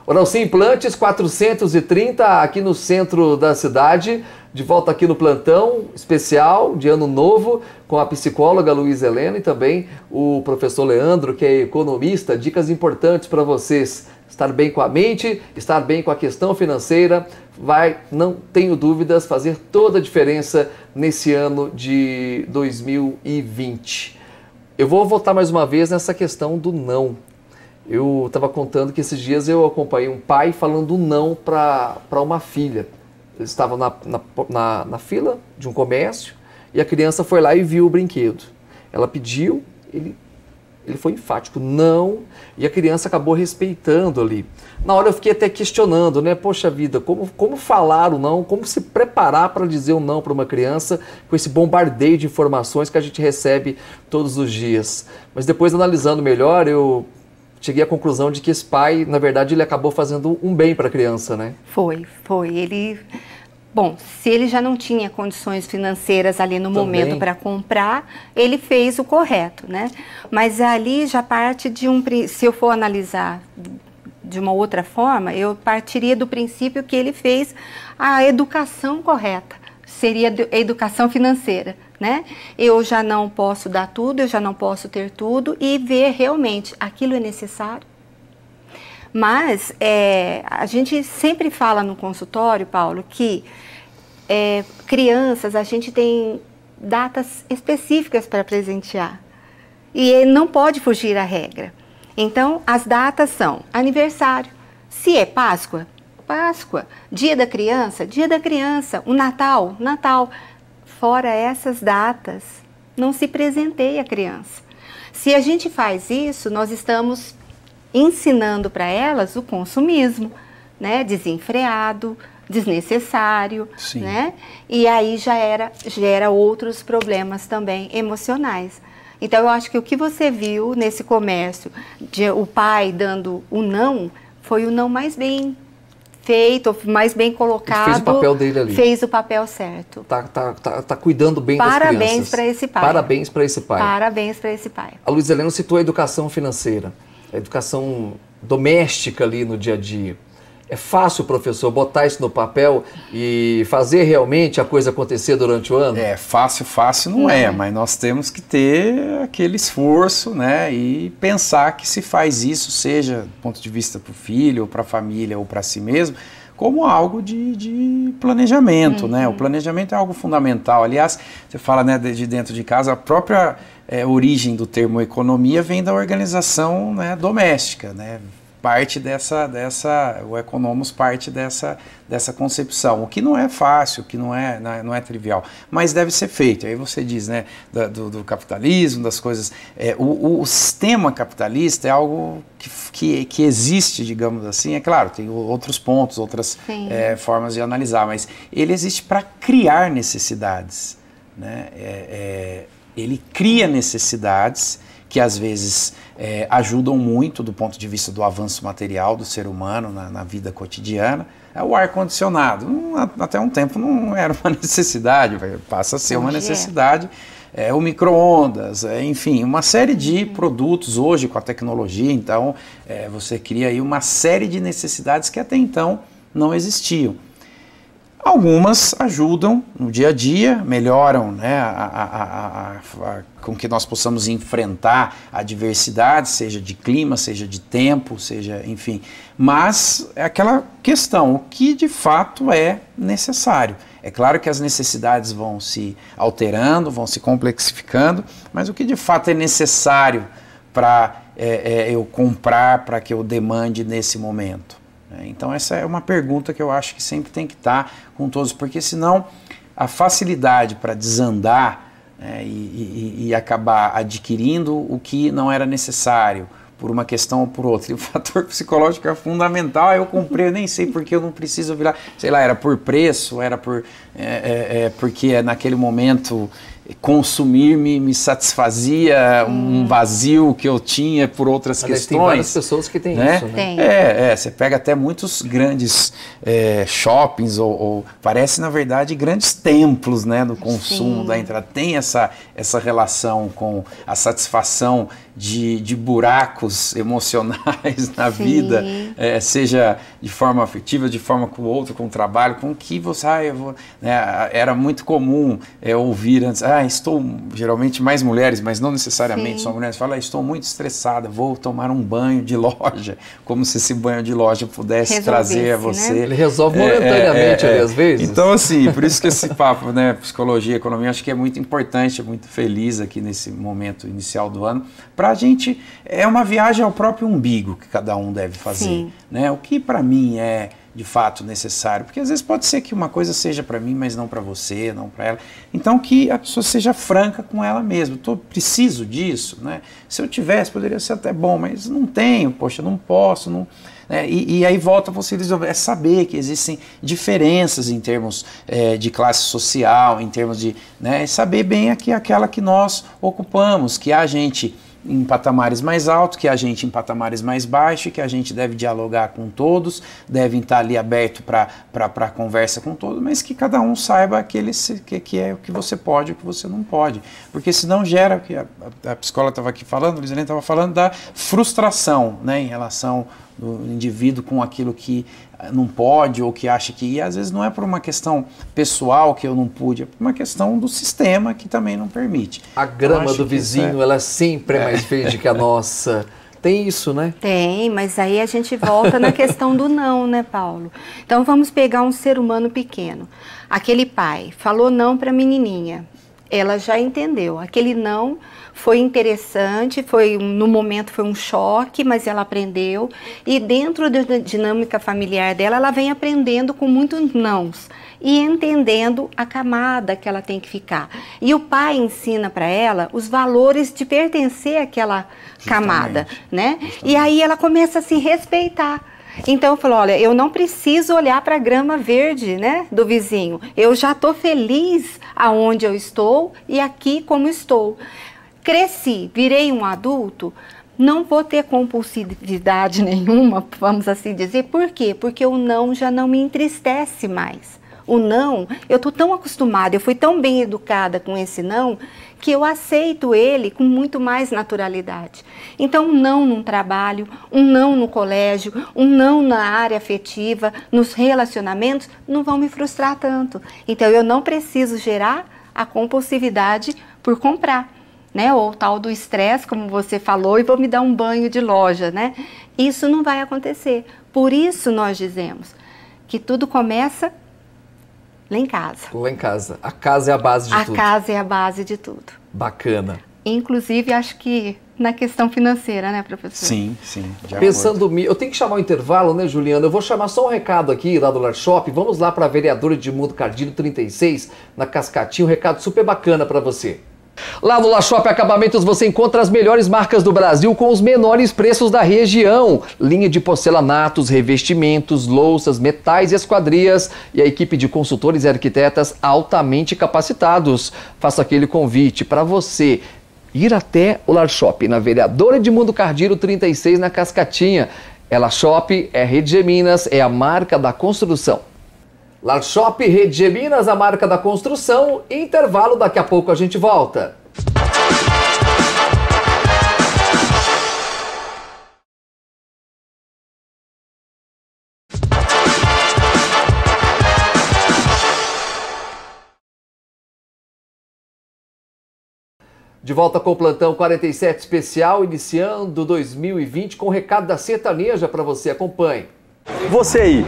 Oralcim Implantes 430, aqui no centro da cidade, de volta aqui no plantão especial de Ano Novo, com a psicóloga Luísa Helena e também o professor Leandro, que é economista. Dicas importantes para vocês: estar bem com a mente, estar bem com a questão financeira, vai, não tenho dúvidas, fazer toda a diferença nesse ano de 2020. Eu vou voltar mais uma vez nessa questão do não. Eu estava contando que esses dias eu acompanhei um pai falando não para uma filha. Eles estavam na fila de um comércio e a criança foi lá e viu o brinquedo. Ela pediu, ele foi enfático, não, e a criança acabou respeitando ali. Na hora eu fiquei até questionando, né? Poxa vida, como falar o não, como se preparar para dizer o não para uma criança com esse bombardeio de informações que a gente recebe todos os dias. Mas depois, analisando melhor, eu cheguei à conclusão de que esse pai, na verdade, ele acabou fazendo um bem para a criança, né? Foi. Bom, se ele já não tinha condições financeiras ali no momento para comprar, ele fez o correto, né? Mas ali já parte de se eu for analisar de uma outra forma, eu partiria do princípio que ele fez a educação correta, seria a educação financeira, né? Eu já não posso dar tudo, eu já não posso ter tudo, e ver realmente aquilo é necessário. Mas a gente sempre fala no consultório, Paulo, que crianças, a gente tem datas específicas para presentear e não pode fugir à regra. Então, as datas são aniversário. Se é Páscoa, Páscoa. Dia da criança, o Natal, Natal. Fora essas datas, não se presenteia a criança. Se a gente faz isso, nós estamos ensinando para elas o consumismo, né? Desenfreado, desnecessário, né? E aí gera outros problemas também emocionais. Então, eu acho que o que você viu nesse comércio, o pai dando o não, foi o não mais bem feito, mais bem colocado. Ele fez o papel dele ali. Fez o papel certo. Tá cuidando bem das crianças. Parabéns para esse pai. Parabéns para esse pai. Parabéns para esse pai. A Luísa Helena citou a educação financeira, a educação doméstica ali no dia a dia. É fácil, professor, botar isso no papel e fazer realmente a coisa acontecer durante o ano? Fácil não é, mas nós temos que ter aquele esforço, né, e pensar que se faz isso, seja do ponto de vista para o filho, ou para a família, ou para si mesmo, como algo de planejamento, né? O planejamento é algo fundamental. Aliás, você fala, né, de dentro de casa, a própria origem do termo economia vem da organização, né, doméstica, né? Parte o economos parte dessa concepção, o que não é fácil, o que não é trivial, mas deve ser feito. Aí você diz, né, do capitalismo, das coisas, o sistema capitalista é algo que existe, digamos assim, é claro, tem outros pontos, outras formas de analisar, mas ele existe para criar necessidades, né? Ele cria necessidades que às vezes ajudam muito do ponto de vista do avanço material do ser humano na vida cotidiana. O ar-condicionado, até um tempo não era uma necessidade, passa a ser uma necessidade. O micro-ondas, enfim, uma série de produtos hoje com a tecnologia, então você cria aí uma série de necessidades que até então não existiam. Algumas ajudam no dia a dia, melhoram, né, com que nós possamos enfrentar a diversidade, seja de clima, seja de tempo, seja, enfim. Mas é aquela questão, o que de fato é necessário. É claro que as necessidades vão se alterando, vão se complexificando, mas o que de fato é necessário para eu comprar, para que eu demande nesse momento? Então essa é uma pergunta que eu acho que sempre tem que estar com todos, porque senão a facilidade para desandar, né, e acabar adquirindo o que não era necessário por uma questão ou por outra. E o fator psicológico é fundamental. Eu comprei, eu nem sei porque eu não preciso virar, sei lá, era por preço, era porque naquele momento consumir me satisfazia um vazio que eu tinha por outras questões. Tem várias pessoas que têm isso, né? Tem. Você pega até muitos grandes shoppings, ou parece, na verdade, grandes templos, né, do consumo, da entrada. Tem essa relação com a satisfação de buracos emocionais na vida, seja de forma afetiva, de forma com o outro, com o trabalho, com que você... era muito comum ouvir antes, estou, geralmente mais mulheres, mas não necessariamente só mulheres, falam, estou muito estressada, vou tomar um banho de loja, como se esse banho de loja pudesse trazer a você... Né? Ele resolve momentaneamente, às vezes. Então, assim, por isso que esse papo, né, psicologia, economia, acho que é muito importante, é muito feliz aqui nesse momento inicial do ano, para a gente, é uma viagem ao próprio umbigo que cada um deve fazer, né? O que para mim é de fato necessário, porque às vezes pode ser que uma coisa seja para mim, mas não para você, não para ela. Então que a pessoa seja franca com ela mesma. Preciso disso, né? Se eu tivesse, poderia ser até bom, mas não tenho, poxa, não posso, não... E aí volta você resolver, saber que existem diferenças em termos de classe social, em termos de... saber bem aquela que nós ocupamos, que há gente em patamares mais altos, que a gente em patamares mais baixos, que a gente deve dialogar com todos, devem estar ali aberto para conversa com todos, mas que cada um saiba que é o que você pode e o que você não pode. Porque senão gera, que a psicóloga estava aqui falando, a Luizelene estava falando da frustração, né, em relação do indivíduo com aquilo que não pode ou que acha que... E às vezes não é por uma questão pessoal que eu não pude, é por uma questão do sistema que também não permite. A grama do vizinho, ela sempre é mais verde que a nossa. Tem isso, né? Tem, mas aí a gente volta na questão do não, né, Paulo? Então vamos pegar um ser humano pequeno. Aquele pai falou não para a menininha. Ela já entendeu. Aquele não foi interessante, no momento foi um choque, mas ela aprendeu. E dentro da dinâmica familiar dela, ela vem aprendendo com muitos nãos e entendendo a camada que ela tem que ficar. E o pai ensina para ela os valores de pertencer àquela camada, né? E aí ela começa a se respeitar. Então eu falo, olha, eu não preciso olhar para a grama verde, né, do vizinho. Eu já estou feliz aonde eu estou e aqui como estou. Cresci, virei um adulto, não vou ter compulsividade nenhuma, vamos assim dizer. Por quê? Porque o não já não me entristece mais. O não, eu estou tão acostumada, eu fui tão bem educada com esse não, que eu aceito ele com muito mais naturalidade. Então, um não num trabalho, um não no colégio, um não na área afetiva, nos relacionamentos, não vão me frustrar tanto. Então, eu não preciso gerar a compulsividade por comprar, né? Ou o tal do estresse, como você falou, e vou me dar um banho de loja, né? Isso não vai acontecer. Por isso, nós dizemos que tudo começa lá em casa. Lá em casa. A casa é a base de tudo. A casa é a base de tudo. Bacana. Inclusive, acho que na questão financeira, né, professor? Sim. Pensando, eu tenho que chamar o intervalo, né, Juliana? Eu vou chamar só um recado aqui lá do Lar Shop. Vamos lá para a vereadora Edmundo Cardilho 36, na Cascatinha. Um recado super bacana para você. Lá no La Shop Acabamentos você encontra as melhores marcas do Brasil com os menores preços da região. Linha de porcelanatos, revestimentos, louças, metais e esquadrias. E a equipe de consultores e arquitetas altamente capacitados. Faço aquele convite para você ir até o La Shop, na vereadora Edmundo Cardilho 36, na Cascatinha. É La Shop, é Rede G Minas, é a marca da construção. Lar Shop, Rede G Minas, a marca da construção. Intervalo, daqui a pouco a gente volta. De volta com o Plantão 47 especial, iniciando 2020 com o recado da sertaneja para você. Acompanhe. Você aí,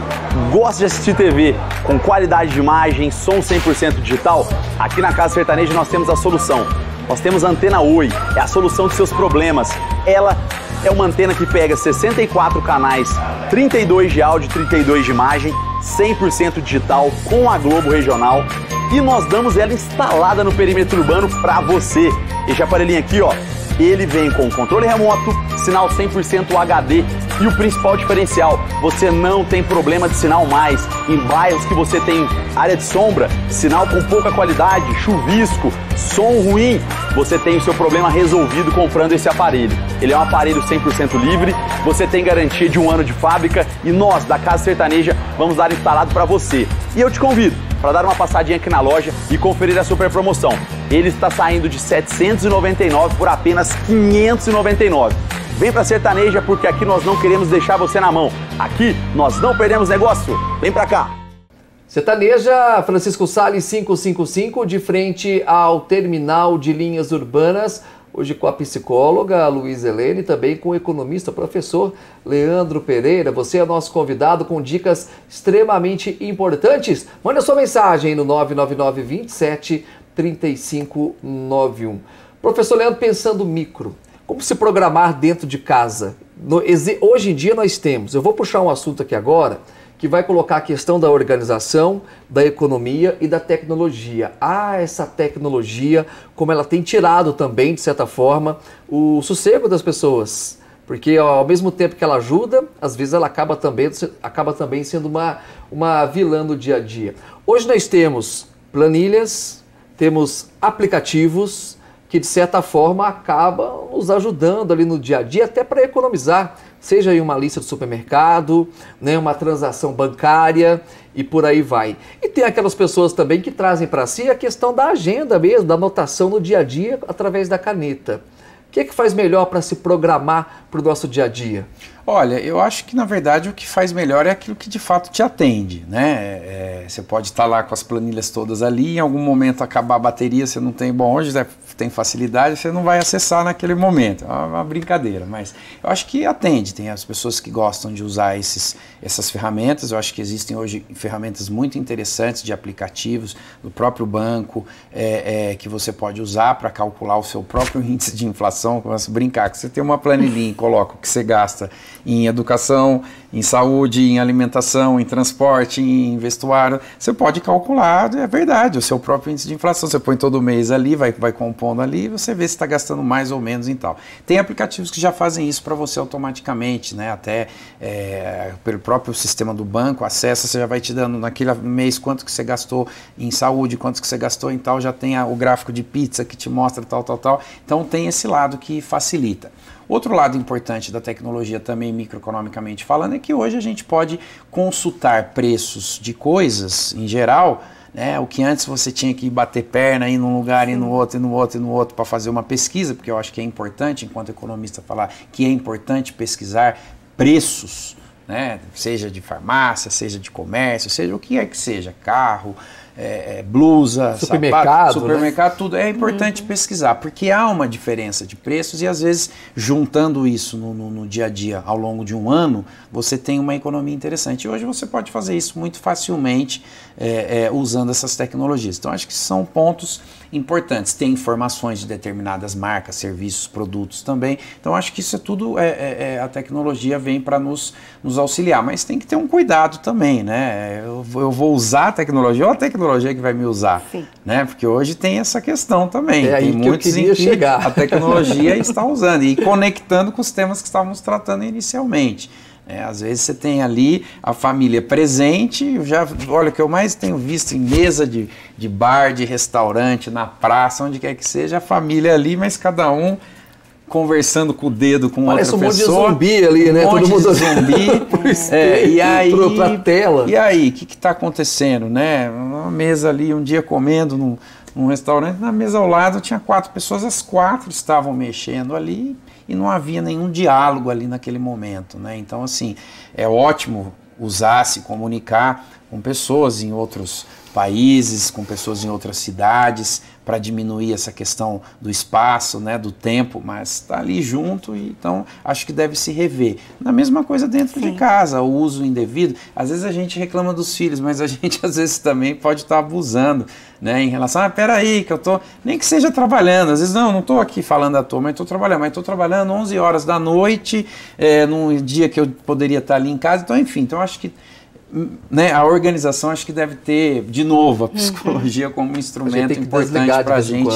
gosta de assistir TV com qualidade de imagem, som 100% digital? Aqui na Casa Sertaneja nós temos a solução. Nós temos a Antena Oi, é a solução de seus problemas. Ela é uma antena que pega 64 canais, 32 de áudio, 32 de imagem, 100% digital, com a Globo Regional. E nós damos ela instalada no perímetro urbano para você. Esse aparelhinho aqui, ó, Ele vem com controle remoto, sinal 100% HD e o principal diferencial, você não tem problema de sinal mais. Em bairros que você tem área de sombra, sinal com pouca qualidade, chuvisco, som ruim, você tem o seu problema resolvido comprando esse aparelho. Ele é um aparelho 100% livre, você tem garantia de 1 ano de fábrica e nós, da Casa Sertaneja, vamos dar instalado para você. E eu te convido para dar uma passadinha aqui na loja e conferir a super promoção. Ele está saindo de R$ 799 por apenas R$ 599. Vem para Sertaneja porque aqui nós não queremos deixar você na mão. Aqui nós não perdemos negócio. Vem para cá. Sertaneja, Francisco Salles 555, de frente ao terminal de linhas urbanas. Hoje com a psicóloga Luísa Helene, também com o economista, professor Leandro Pereira. Você é nosso convidado com dicas extremamente importantes. Manda sua mensagem no 999 27 3591. Professor Leandro, pensando micro, como se programar dentro de casa? Hoje em dia nós temos, eu vou puxar um assunto aqui agora, que vai colocar a questão da organização, da economia e da tecnologia. Essa tecnologia, como ela tem tirado também, de certa forma, o sossego das pessoas. Porque ao mesmo tempo que ela ajuda, às vezes ela acaba também sendo uma vilã no dia a dia. Hoje nós temos planilhas, temos aplicativos que de certa forma acabam nos ajudando ali no dia a dia, até para economizar. Seja aí uma lista de supermercado, né, uma transação bancária e por aí vai. E tem aquelas pessoas também que trazem para si a questão da agenda mesmo, da anotação no dia a dia através da caneta. O que é que faz melhor para se programar para o nosso dia a dia? Olha, eu acho que na verdade o que faz melhor é aquilo que de fato te atende, né? Você pode estar lá com as planilhas todas ali, em algum momento acabar a bateria, você não tem, bom, hoje tem facilidade, você não vai acessar naquele momento, é uma brincadeira, mas eu acho que atende, tem as pessoas que gostam de usar essas ferramentas, eu acho que existem hoje ferramentas muito interessantes de aplicativos do próprio banco, que você pode usar para calcular o seu próprio índice de inflação, começa a brincar, que você tem uma planilhinha e coloca o que você gasta em educação, em saúde, em alimentação, em transporte, em vestuário, você pode calcular, é verdade, o seu próprio índice de inflação, você põe todo mês ali, vai compondo ali, você vê se está gastando mais ou menos e tal. Tem aplicativos que já fazem isso para você automaticamente, né? Até pelo próprio sistema do banco, acessa, você já vai te dando naquele mês quanto que você gastou em saúde, quanto que você gastou em tal, já tem o gráfico de pizza que te mostra tal. Então tem esse lado que facilita. Outro lado importante da tecnologia também microeconomicamente falando é que hoje a gente pode consultar preços de coisas em geral, né? O que antes você tinha que bater perna, ir num lugar, ir no outro para fazer uma pesquisa, porque eu acho que é importante, enquanto economista, falar que é importante pesquisar preços, né? Seja de farmácia, seja de comércio, seja o que é que seja, carro, blusa, supermercado, supermercado, né? Tudo é importante pesquisar, porque há uma diferença de preços e às vezes juntando isso no dia a dia ao longo de um ano, você tem uma economia interessante. E hoje você pode fazer isso muito facilmente usando essas tecnologias. Então acho que são pontos importantes. Tem informações de determinadas marcas, serviços, produtos também. Então acho que isso é tudo, a tecnologia vem para nos auxiliar, mas tem que ter um cuidado também, né? Eu vou usar a tecnologia ou a tecnologia que vai me usar, né? Porque hoje tem essa questão também. Tem muitos em que a tecnologia está usando e conectando com os temas que estávamos tratando inicialmente. Às vezes você tem ali a família presente, olha, o que eu mais tenho visto em mesa de bar, de restaurante, na praça, onde quer que seja, a família ali, mas cada um conversando com o dedo com outra pessoa. Parece um monte de zumbi ali, né? Todo mundo zumbi. E aí, pra tela. E aí, o que está acontecendo, né? Uma mesa ali, um dia comendo num restaurante, na mesa ao lado tinha 4 pessoas, as 4 estavam mexendo ali e não havia nenhum diálogo ali naquele momento, né? Então, assim, é ótimo usar, se comunicar com pessoas em outros países, com pessoas em outras cidades, para diminuir essa questão do espaço, né, do tempo, mas está ali junto, e então acho que deve se rever. Na mesma coisa dentro de casa, o uso indevido, às vezes a gente reclama dos filhos, mas a gente às vezes também pode estar abusando, né, em relação, peraí, que eu tô, nem que seja trabalhando, às vezes não estou aqui falando à toa, mas estou trabalhando 11 horas da noite, num dia que eu poderia estar ali em casa, então enfim, então acho que né, a organização acho que deve ter, de novo, a psicologia como um instrumento importante para a gente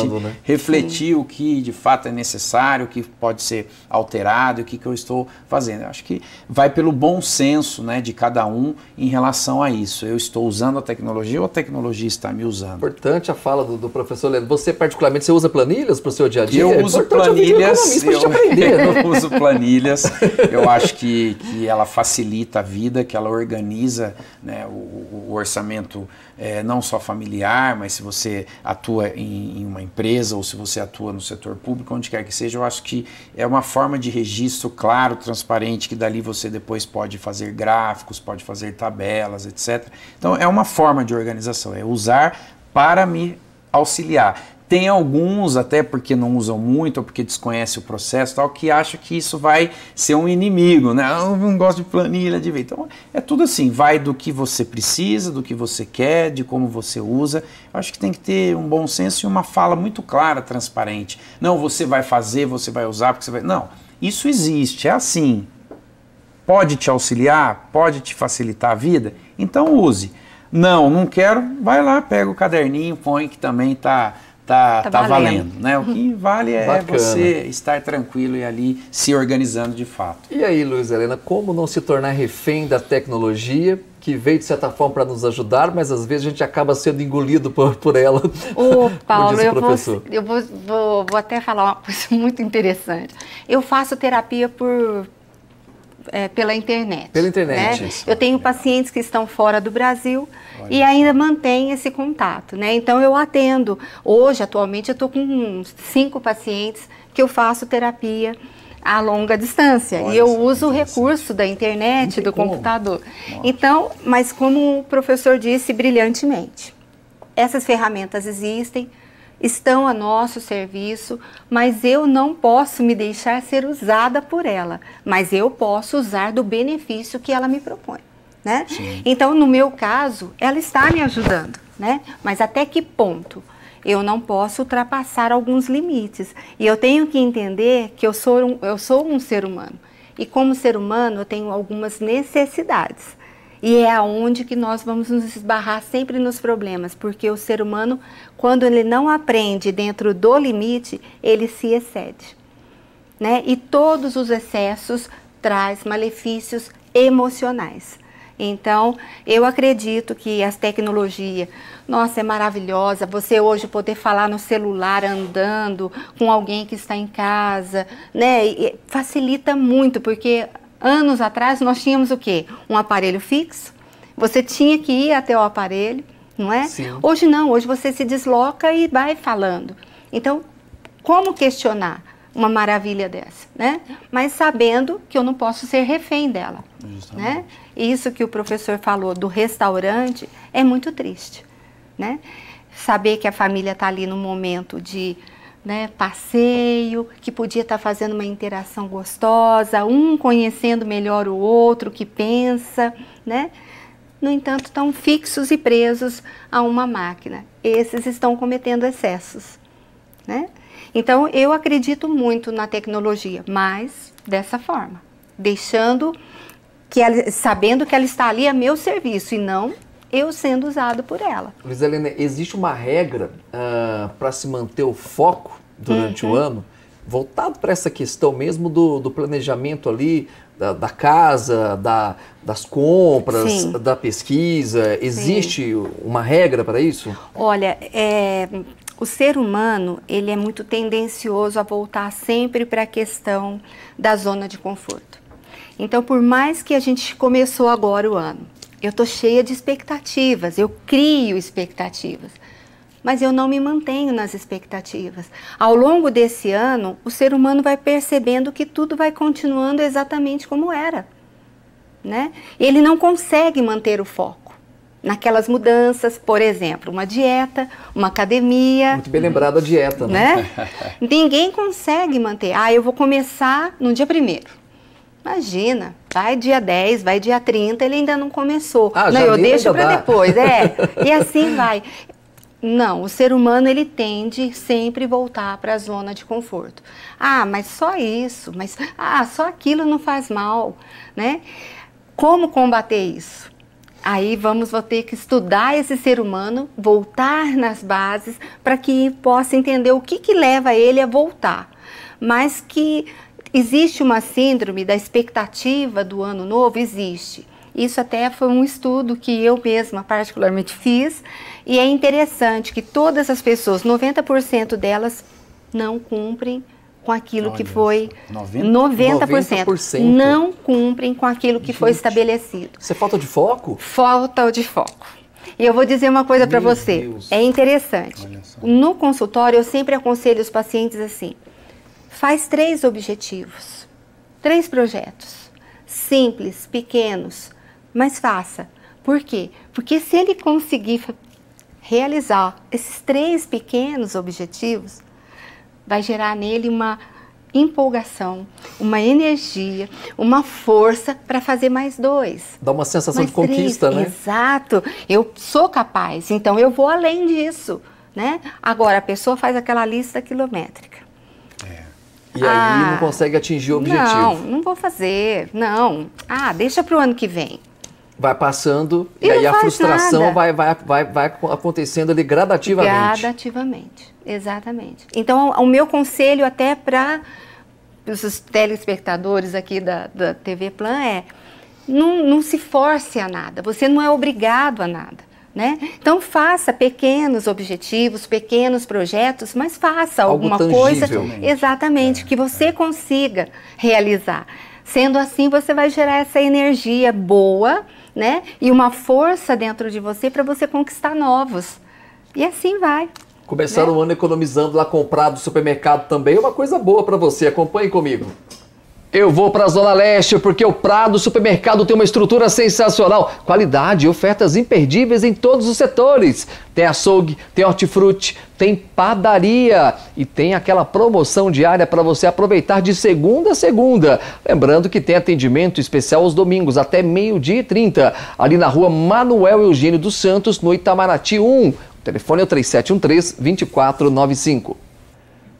refletir o que de fato é necessário, o que pode ser alterado, o que eu estou fazendo. Eu acho que vai pelo bom senso, né, de cada um em relação a isso. Eu estou usando a tecnologia ou a tecnologia está me usando? Importante a fala do professor Leandro. Você particularmente, você usa planilhas para o seu dia a dia? Eu uso planilhas, eu uso planilhas, eu acho que ela facilita a vida, que ela organiza, né, o orçamento não só familiar, mas se você atua em uma empresa ou se você atua no setor público, onde quer que seja, eu acho que é uma forma de registro claro, transparente, que dali você depois pode fazer gráficos, pode fazer tabelas, etc. Então é uma forma de organização, é usar para me auxiliar. Tem alguns, até porque não usam muito ou porque desconhecem o processo, tal, que acham que isso vai ser um inimigo, né? Eu não gosto de planilha, de ver. Então, é tudo assim, vai do que você precisa, do que você quer, de como você usa. Eu acho que tem que ter um bom senso e uma fala muito clara, transparente. Não, você vai fazer, você vai usar, porque você vai... Não, isso existe, é assim. Pode te auxiliar, pode te facilitar a vida, então use. Não quero, vai lá, pega o caderninho, põe que também tá valendo, né? O que vale é você estar tranquilo e ali se organizando de fato. E aí, Luiz Helena, como não se tornar refém da tecnologia, que veio de certa forma para nos ajudar, mas às vezes a gente acaba sendo engolido por ela? Ô, Paulo, eu vou até falar uma coisa muito interessante. Eu faço terapia pela internet. Pela internet. Né? Eu tenho pacientes que estão fora do Brasil e ainda mantêm esse contato, né? Então eu atendo. Hoje, atualmente, eu estou com 5 pacientes que eu faço terapia a longa distância. E eu uso o recurso da internet, do computador. Então, mas como o professor disse brilhantemente, essas ferramentas existem, estão a nosso serviço, mas eu não posso me deixar ser usada por ela, mas eu posso usar do benefício que ela me propõe, né? Então, no meu caso, ela está me ajudando, né? Mas até que ponto? Eu não posso ultrapassar alguns limites. E eu tenho que entender que eu sou um ser humano. E como ser humano, eu tenho algumas necessidades. E é aonde que nós vamos nos esbarrar sempre nos problemas, porque o ser humano, quando ele não aprende dentro do limite, ele se excede, né? E todos os excessos trazem malefícios emocionais. Então, eu acredito que as tecnologias, nossa, é maravilhosa, você hoje poder falar no celular andando com alguém que está em casa, né? E facilita muito, porque anos atrás nós tínhamos o quê? Um aparelho fixo, você tinha que ir até o aparelho, não é? Sim. Hoje não, hoje você se desloca e vai falando. Então, como questionar uma maravilha dessa, né? Mas sabendo que eu não posso ser refém dela, né? Isso que o professor falou do restaurante é muito triste, né? Saber que a família está ali no momento de, né, passeio, que podia estar fazendo uma interação gostosa, um conhecendo melhor o outro, que pensa, né? No entanto, estão fixos e presos a uma máquina. Esses estão cometendo excessos, né? Então, eu acredito muito na tecnologia, mas dessa forma, sabendo que ela está ali a meu serviço e não eu sendo usado por ela. Luiz Helena, existe uma regra para se manter o foco durante o ano, voltado para essa questão mesmo do planejamento ali, da casa, das compras, Sim. da pesquisa? Existe uma regra para isso? Olha, o ser humano, ele é muito tendencioso a voltar sempre para a questão da zona de conforto. Então, por mais que a gente começou agora o ano, eu estou cheia de expectativas, eu crio expectativas, mas eu não me mantenho nas expectativas. Ao longo desse ano, o ser humano vai percebendo que tudo vai continuando exatamente como era, né? Ele não consegue manter o foco naquelas mudanças, por exemplo, uma dieta, uma academia. Muito bem lembrado a dieta, né? Ninguém consegue manter. Eu vou começar no dia 1º. Imagina, vai dia 10, vai dia 30, ele ainda não começou. Não, eu deixo para depois, e assim vai. Não, o ser humano, ele tende sempre voltar para a zona de conforto. Mas só isso, só aquilo não faz mal, né? Como combater isso? Aí vou ter que estudar esse ser humano, voltar nas bases, para que possa entender o que leva ele a voltar. Mas que existe uma síndrome da expectativa do ano novo, existe. Isso até foi um estudo que eu mesma particularmente fiz, e é interessante que todas as pessoas, 90% delas, não cumprem com aquilo que foi... 90% não cumprem com aquilo que foi estabelecido. Isso é falta de foco? Falta de foco. E eu vou dizer uma coisa para você, Deus. É interessante. No consultório, eu sempre aconselho os pacientes assim, faz 3 objetivos, 3 projetos, simples, pequenos, mas faça. Por quê? Porque se ele conseguir realizar esses 3 pequenos objetivos, vai gerar nele uma empolgação, uma energia, uma força para fazer mais 2. Dá uma sensação mais de conquista, 3. né? Exato. Eu sou capaz, então eu vou além disso, né? Agora, a pessoa faz aquela lista quilométrica. E aí não consegue atingir o objetivo. Não vou fazer, não. Deixa para o ano que vem. Vai passando e não aí a faz frustração nada. vai acontecendo ali gradativamente. Gradativamente, exatamente. Então, o meu conselho até para os telespectadores aqui da TV Plan é, não se force a nada, você não é obrigado a nada. Né? Então faça pequenos objetivos, pequenos projetos, mas faça alguma coisa exatamente que você consiga realizar. Sendo assim, você vai gerar essa energia boa, né? E uma força dentro de você para você conquistar novos. E assim vai. Começar o ano economizando lá, comprar do supermercado também é uma coisa boa para você. Acompanhe comigo. Eu vou para a Zona Leste porque o Prado Supermercado tem uma estrutura sensacional, qualidade e ofertas imperdíveis em todos os setores. Tem açougue, tem hortifruti, tem padaria e tem aquela promoção diária para você aproveitar de segunda a segunda. Lembrando que tem atendimento especial aos domingos até 12h30, ali na rua Manuel Eugênio dos Santos, no Itamaraty 1. O telefone é o 3713-2495.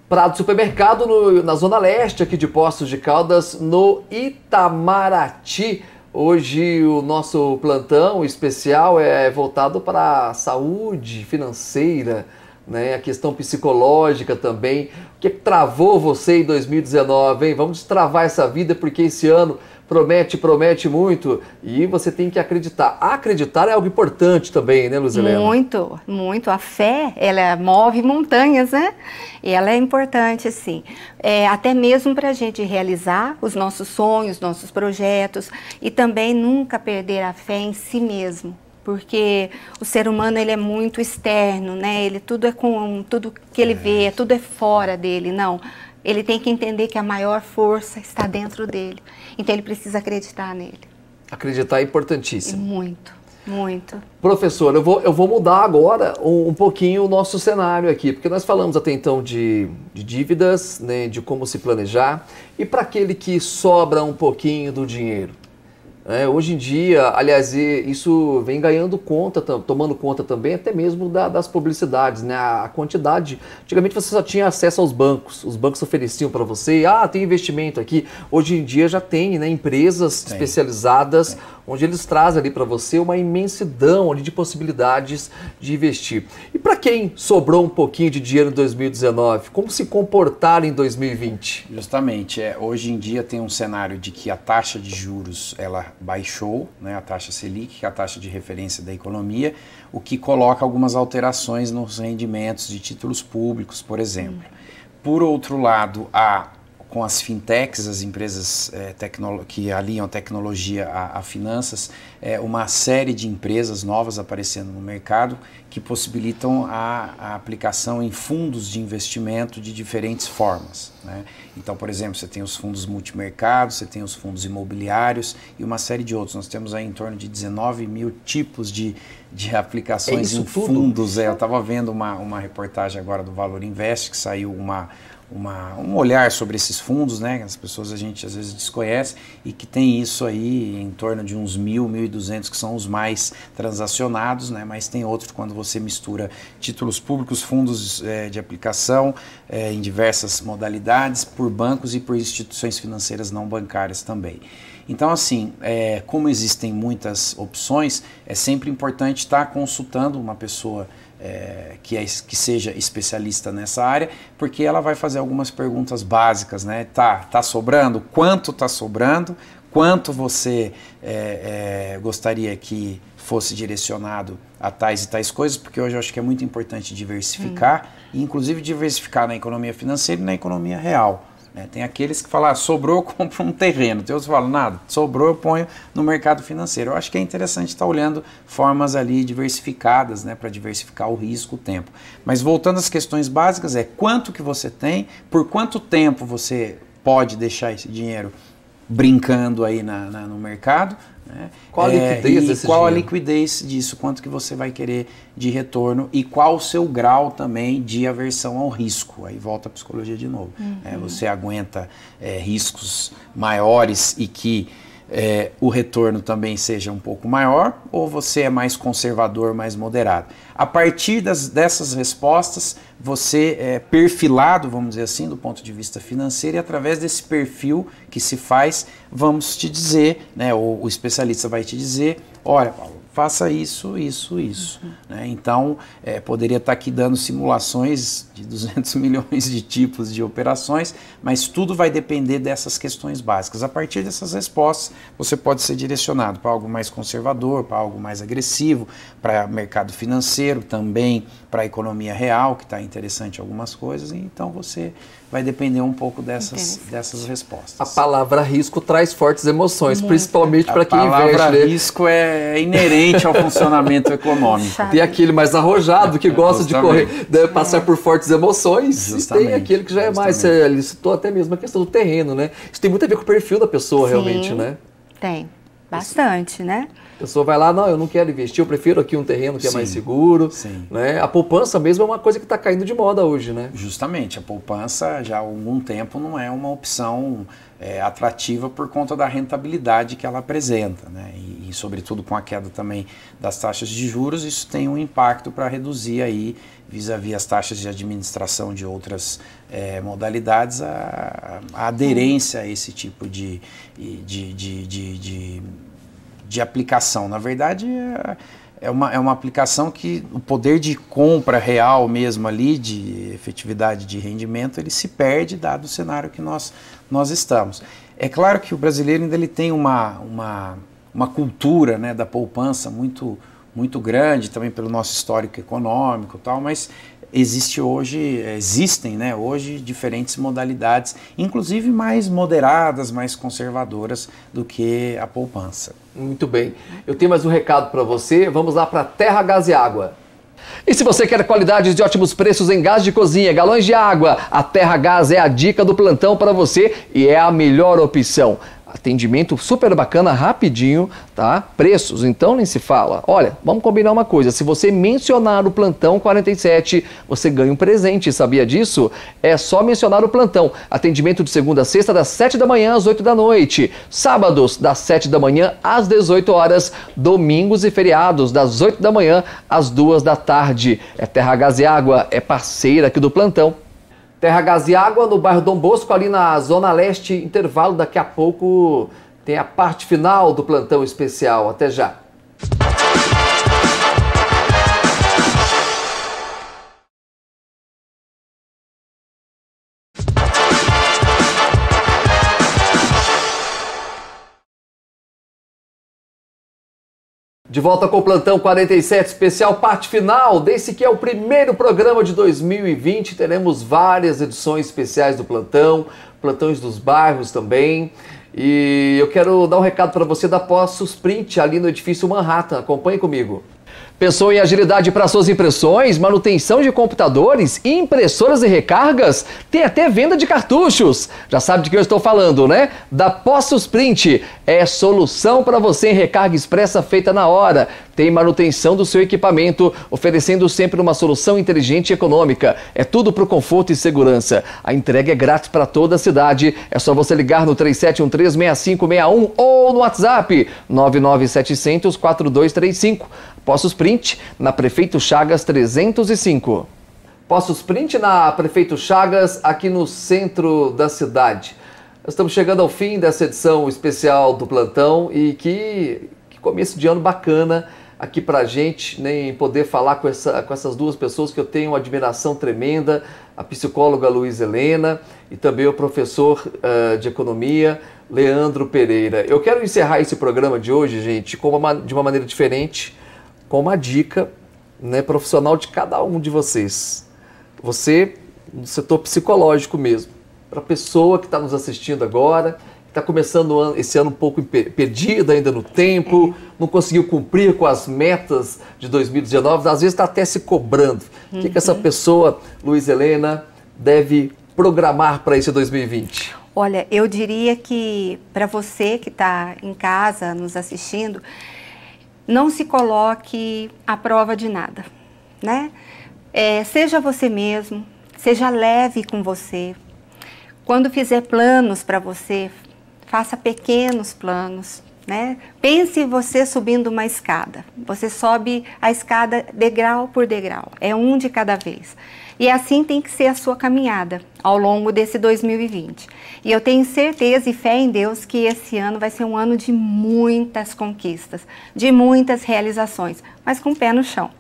Prado Supermercado na Zona Leste, aqui de Poços de Caldas, no Itamaraty. Hoje o nosso plantão especial é voltado para a saúde financeira, né? A questão psicológica também. O que travou você em 2019, hein? Vamos destravar essa vida porque esse ano promete muito e você tem que acreditar. Acreditar é algo importante também, né, Luzilena? Muito, muito. A fé, ela move montanhas, né? E ela é importante, sim. Até mesmo para a gente realizar os nossos sonhos, nossos projetos e também nunca perder a fé em si mesmo. Porque o ser humano, ele é muito externo, né? Tudo que ele vê, tudo é fora dele, não. Ele tem que entender que a maior força está dentro dele. Então ele precisa acreditar nele. Acreditar é importantíssimo. Muito, muito. Professor, eu vou mudar agora um pouquinho o nosso cenário aqui, porque nós falamos até então de dívidas, né, de como se planejar, e para aquele que sobra um pouquinho do dinheiro. Hoje em dia, aliás, isso vem ganhando conta, tomando conta também até mesmo das publicidades, né? A quantidade, antigamente você só tinha acesso aos bancos, os bancos ofereciam para você, tem investimento aqui. Hoje em dia já tem, né, empresas especializadas, onde eles trazem ali para você uma imensidão ali de possibilidades de investir. E para quem sobrou um pouquinho de dinheiro em 2019, como se comportar em 2020? Justamente, hoje em dia tem um cenário de que a taxa de juros, ela baixou, né, a taxa Selic, que é a taxa de referência da economia, o que coloca algumas alterações nos rendimentos de títulos públicos, por exemplo. Por outro lado, com as fintechs, as empresas que aliam tecnologia a finanças, uma série de empresas novas aparecendo no mercado que possibilitam a aplicação em fundos de investimento de diferentes formas, né? Então, por exemplo, você tem os fundos multimercados, você tem os fundos imobiliários e uma série de outros. Nós temos aí em torno de 19 mil tipos de aplicações em fundos. Eu estava vendo uma reportagem agora do Valor Invest, que saiu um olhar sobre esses fundos, né? As pessoas a gente às vezes desconhece e que tem isso aí em torno de uns 1.200 que são os mais transacionados, né? Mas tem outros quando você mistura títulos públicos, fundos de aplicação em diversas modalidades, por bancos e por instituições financeiras não bancárias também. Então, assim, como existem muitas opções, é sempre importante estar consultando uma pessoa que seja especialista nessa área, porque ela vai fazer algumas perguntas básicas, né? Tá sobrando? Quanto tá sobrando? Quanto você gostaria que fosse direcionado a tais e tais coisas? Porque hoje eu acho que é muito importante diversificar, e inclusive diversificar na economia financeira e na economia real. Tem aqueles que falam, sobrou, eu compro um terreno. Tem outros que falam, nada, sobrou, eu ponho no mercado financeiro. Eu acho que é interessante estar olhando formas ali diversificadas, né, para diversificar o risco, o tempo. Mas voltando às questões básicas, quanto que você tem, por quanto tempo você pode deixar esse dinheiro brincando aí no mercado, né? Qual a liquidez desse qual dinheiro? A liquidez disso, quanto que você vai querer de retorno e qual o seu grau também de aversão ao risco. Aí volta a psicologia de novo. Você aguenta riscos maiores e que o retorno também seja um pouco maior, ou você é mais conservador, mais moderado? A partir dessas respostas, você é perfilado, vamos dizer assim, do ponto de vista financeiro, e através desse perfil que se faz, vamos te dizer, né, o especialista vai te dizer, olha, Paulo, faça isso, isso, isso. Né? Então, poderia estar aqui dando simulações de 200 milhões de tipos de operações, mas tudo vai depender dessas questões básicas. A partir dessas respostas, você pode ser direcionado para algo mais conservador, para algo mais agressivo, para mercado financeiro, também para a economia real, que está interessante em algumas coisas, e então você vai depender um pouco dessas respostas. A palavra risco traz fortes emoções, principalmente para quem investe. A palavra risco é inerente ao funcionamento econômico. Tem aquele mais arrojado que gosta de correr, deve passar por fortes emoções. Justamente. E tem aquele que já é mais, ele citou até mesmo a questão do terreno, né? Isso tem muito a ver com o perfil da pessoa, realmente, né? Tem, bastante, né? A pessoa vai lá, não, eu não quero investir, eu prefiro aqui um terreno que é mais seguro. Né? A poupança mesmo é uma coisa que está caindo de moda hoje, né? Justamente, a poupança já há algum tempo não é uma opção atrativa por conta da rentabilidade que ela apresenta, né? E sobretudo com a queda também das taxas de juros, isso tem um impacto para reduzir aí, vis-à-vis as taxas de administração de outras modalidades, a aderência a esse tipo de aplicação. Na verdade, é uma aplicação que o poder de compra real mesmo ali, de efetividade de rendimento, ele se perde dado o cenário que nós estamos. É claro que o brasileiro ainda ele tem uma cultura, né, da poupança muito grande, também pelo nosso histórico econômico e tal, mas existem, né, hoje diferentes modalidades, inclusive mais moderadas, mais conservadoras do que a poupança. Muito bem. Eu tenho mais um recado para você. Vamos lá para Terra Gás e Água. E se você quer qualidades de ótimos preços em gás de cozinha, galões de água, a Terra Gás é a dica do plantão para você e é a melhor opção. Atendimento super bacana, rapidinho, tá? Preços, então nem se fala. Olha, vamos combinar uma coisa, se você mencionar o Plantão 47, você ganha um presente, sabia disso? É só mencionar o plantão. Atendimento de segunda a sexta, das 7 da manhã às 8 da noite. Sábados, das 7 da manhã às 18 horas. Domingos e feriados, das 8 da manhã às 2 da tarde. É Terra Gás e Água, é parceira aqui do Plantão. Terra Gás e Água, no bairro Dom Bosco, ali na Zona Leste. Intervalo, daqui a pouco tem a parte final do plantão especial. Até já. De volta com o Plantão 47 especial, parte final desse que é o primeiro programa de 2020. Teremos várias edições especiais do Plantão, plantões dos bairros também. E eu quero dar um recado para você da Postos Print, ali no edifício Manhattan. Acompanhe comigo. Pensou em agilidade para suas impressões, manutenção de computadores, impressoras e recargas? Tem até venda de cartuchos. Já sabe de que eu estou falando, né? Da Postos Print. É solução para você em recarga expressa feita na hora. Tem manutenção do seu equipamento, oferecendo sempre uma solução inteligente e econômica. É tudo para o conforto e segurança. A entrega é grátis para toda a cidade. É só você ligar no 3713-6561 ou no WhatsApp 99700-4235. Postos Print, na Prefeito Chagas 305. Postos Print na Prefeito Chagas, aqui no centro da cidade. Nós estamos chegando ao fim dessa edição especial do Plantão e que começo de ano bacana aqui pra gente, né, em poder falar com essas duas pessoas que eu tenho uma admiração tremenda, a psicóloga Luísa Helena e também o professor de economia, Leandro Pereira. Eu quero encerrar esse programa de hoje, gente, de uma maneira diferente, com uma dica, né, profissional de cada um de vocês. Você, no setor psicológico mesmo, para a pessoa que está nos assistindo agora, está começando esse ano um pouco perdida ainda no tempo, não conseguiu cumprir com as metas de 2019, às vezes está até se cobrando. O que essa pessoa, Luísa Helena, deve programar para esse 2020? Olha, eu diria que para você que está em casa nos assistindo, não se coloque à prova de nada, né? Seja você mesmo, seja leve com você. Quando fizer planos para você, faça pequenos planos, né? Pense você subindo uma escada. Você sobe a escada degrau por degrau, é um de cada vez. E assim tem que ser a sua caminhada ao longo desse 2020. E eu tenho certeza e fé em Deus que esse ano vai ser um ano de muitas conquistas, de muitas realizações, mas com o pé no chão,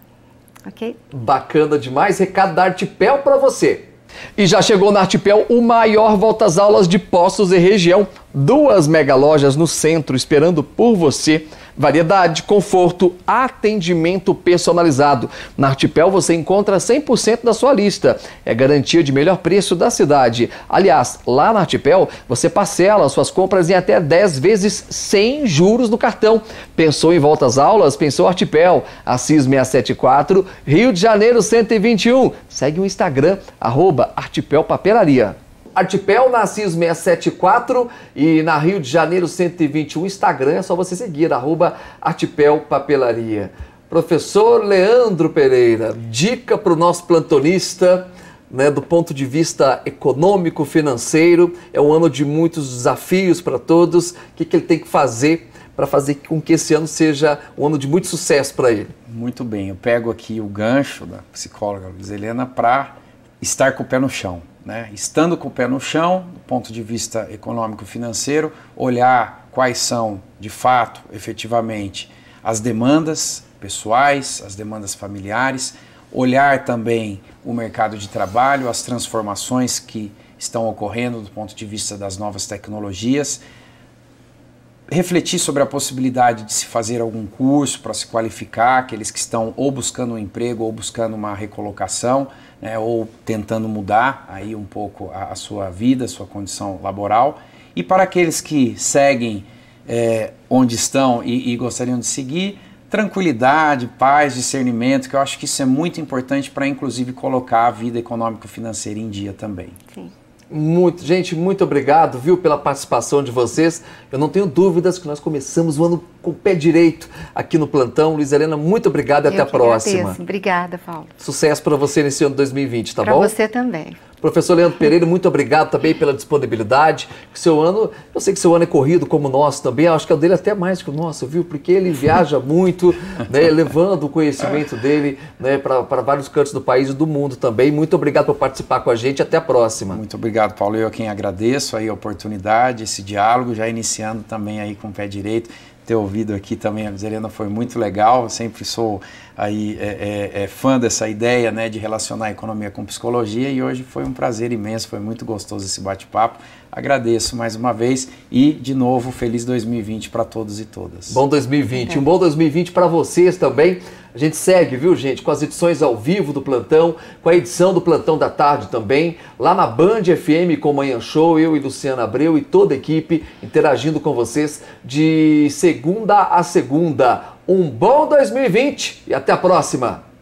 ok? Bacana demais, recado da Artipel para você. E já chegou na Artipel o maior volta-às-aulas de Poços e região. 2 mega lojas no centro esperando por você. Variedade, conforto, atendimento personalizado. Na Artipel você encontra 100% da sua lista. É garantia de melhor preço da cidade. Aliás, lá na Artipel você parcela suas compras em até 10 vezes sem juros no cartão. Pensou em volta às aulas? Pensou Artipel. Assis 674, Rio de Janeiro 121. Segue o Instagram, @artipelpapelaria. Artipel na Assis 674 e na Rio de Janeiro 121, Instagram, é só você seguir, @artipelpapelaria. Professor Leandro Pereira, dica para o nosso plantonista, né, do ponto de vista econômico, financeiro, é um ano de muitos desafios para todos, o que ele tem que fazer para fazer com que esse ano seja um ano de muito sucesso para ele? Muito bem, eu pego aqui o gancho da psicóloga Luísa Helena para estar com o pé no chão. Né? Estando com o pé no chão, do ponto de vista econômico-financeiro, olhar quais são, de fato, efetivamente, as demandas pessoais, as demandas familiares, olhar também o mercado de trabalho, as transformações que estão ocorrendo do ponto de vista das novas tecnologias, refletir sobre a possibilidade de se fazer algum curso para se qualificar, aqueles que estão ou buscando um emprego ou buscando uma recolocação, né, ou tentando mudar aí um pouco a sua vida, a sua condição laboral. E para aqueles que seguem onde estão e gostariam de seguir, tranquilidade, paz, discernimento, que eu acho que isso é muito importante para inclusive colocar a vida econômico-financeira em dia também. Sim. Gente, muito obrigado, viu, pela participação de vocês. Eu não tenho dúvidas que nós começamos o ano com o pé direito aqui no Plantão. Luísa Helena, muito obrigado e até a próxima. Agradeço. Obrigada, Paulo. Sucesso para você nesse ano de 2020, tá bom? Para você também. Professor Leandro Pereira, muito obrigado também pela disponibilidade. Seu ano, eu sei que seu ano é corrido como o nosso também, acho que é o dele até mais que o nosso, viu? Porque ele viaja muito, né, levando o conhecimento dele, né, para vários cantos do país e do mundo também. Muito obrigado por participar com a gente, até a próxima. Muito obrigado, Paulo. Eu quem agradeço aí a oportunidade, esse diálogo, já iniciando também aí com o pé direito. Ter ouvido aqui também a Luísa Helena foi muito legal. Eu sempre sou aí fã dessa ideia, né, de relacionar a economia com psicologia, e hoje foi um prazer imenso, foi muito gostoso esse bate-papo. Agradeço mais uma vez e, de novo, feliz 2020 para todos e todas. Bom 2020, um bom 2020 para vocês também. A gente segue, viu, gente, com as edições ao vivo do Plantão, com a edição do Plantão da Tarde também, lá na Band FM com o Manhã Show, eu e Luciana Abreu e toda a equipe interagindo com vocês de segunda a segunda. Um bom 2020 e até a próxima!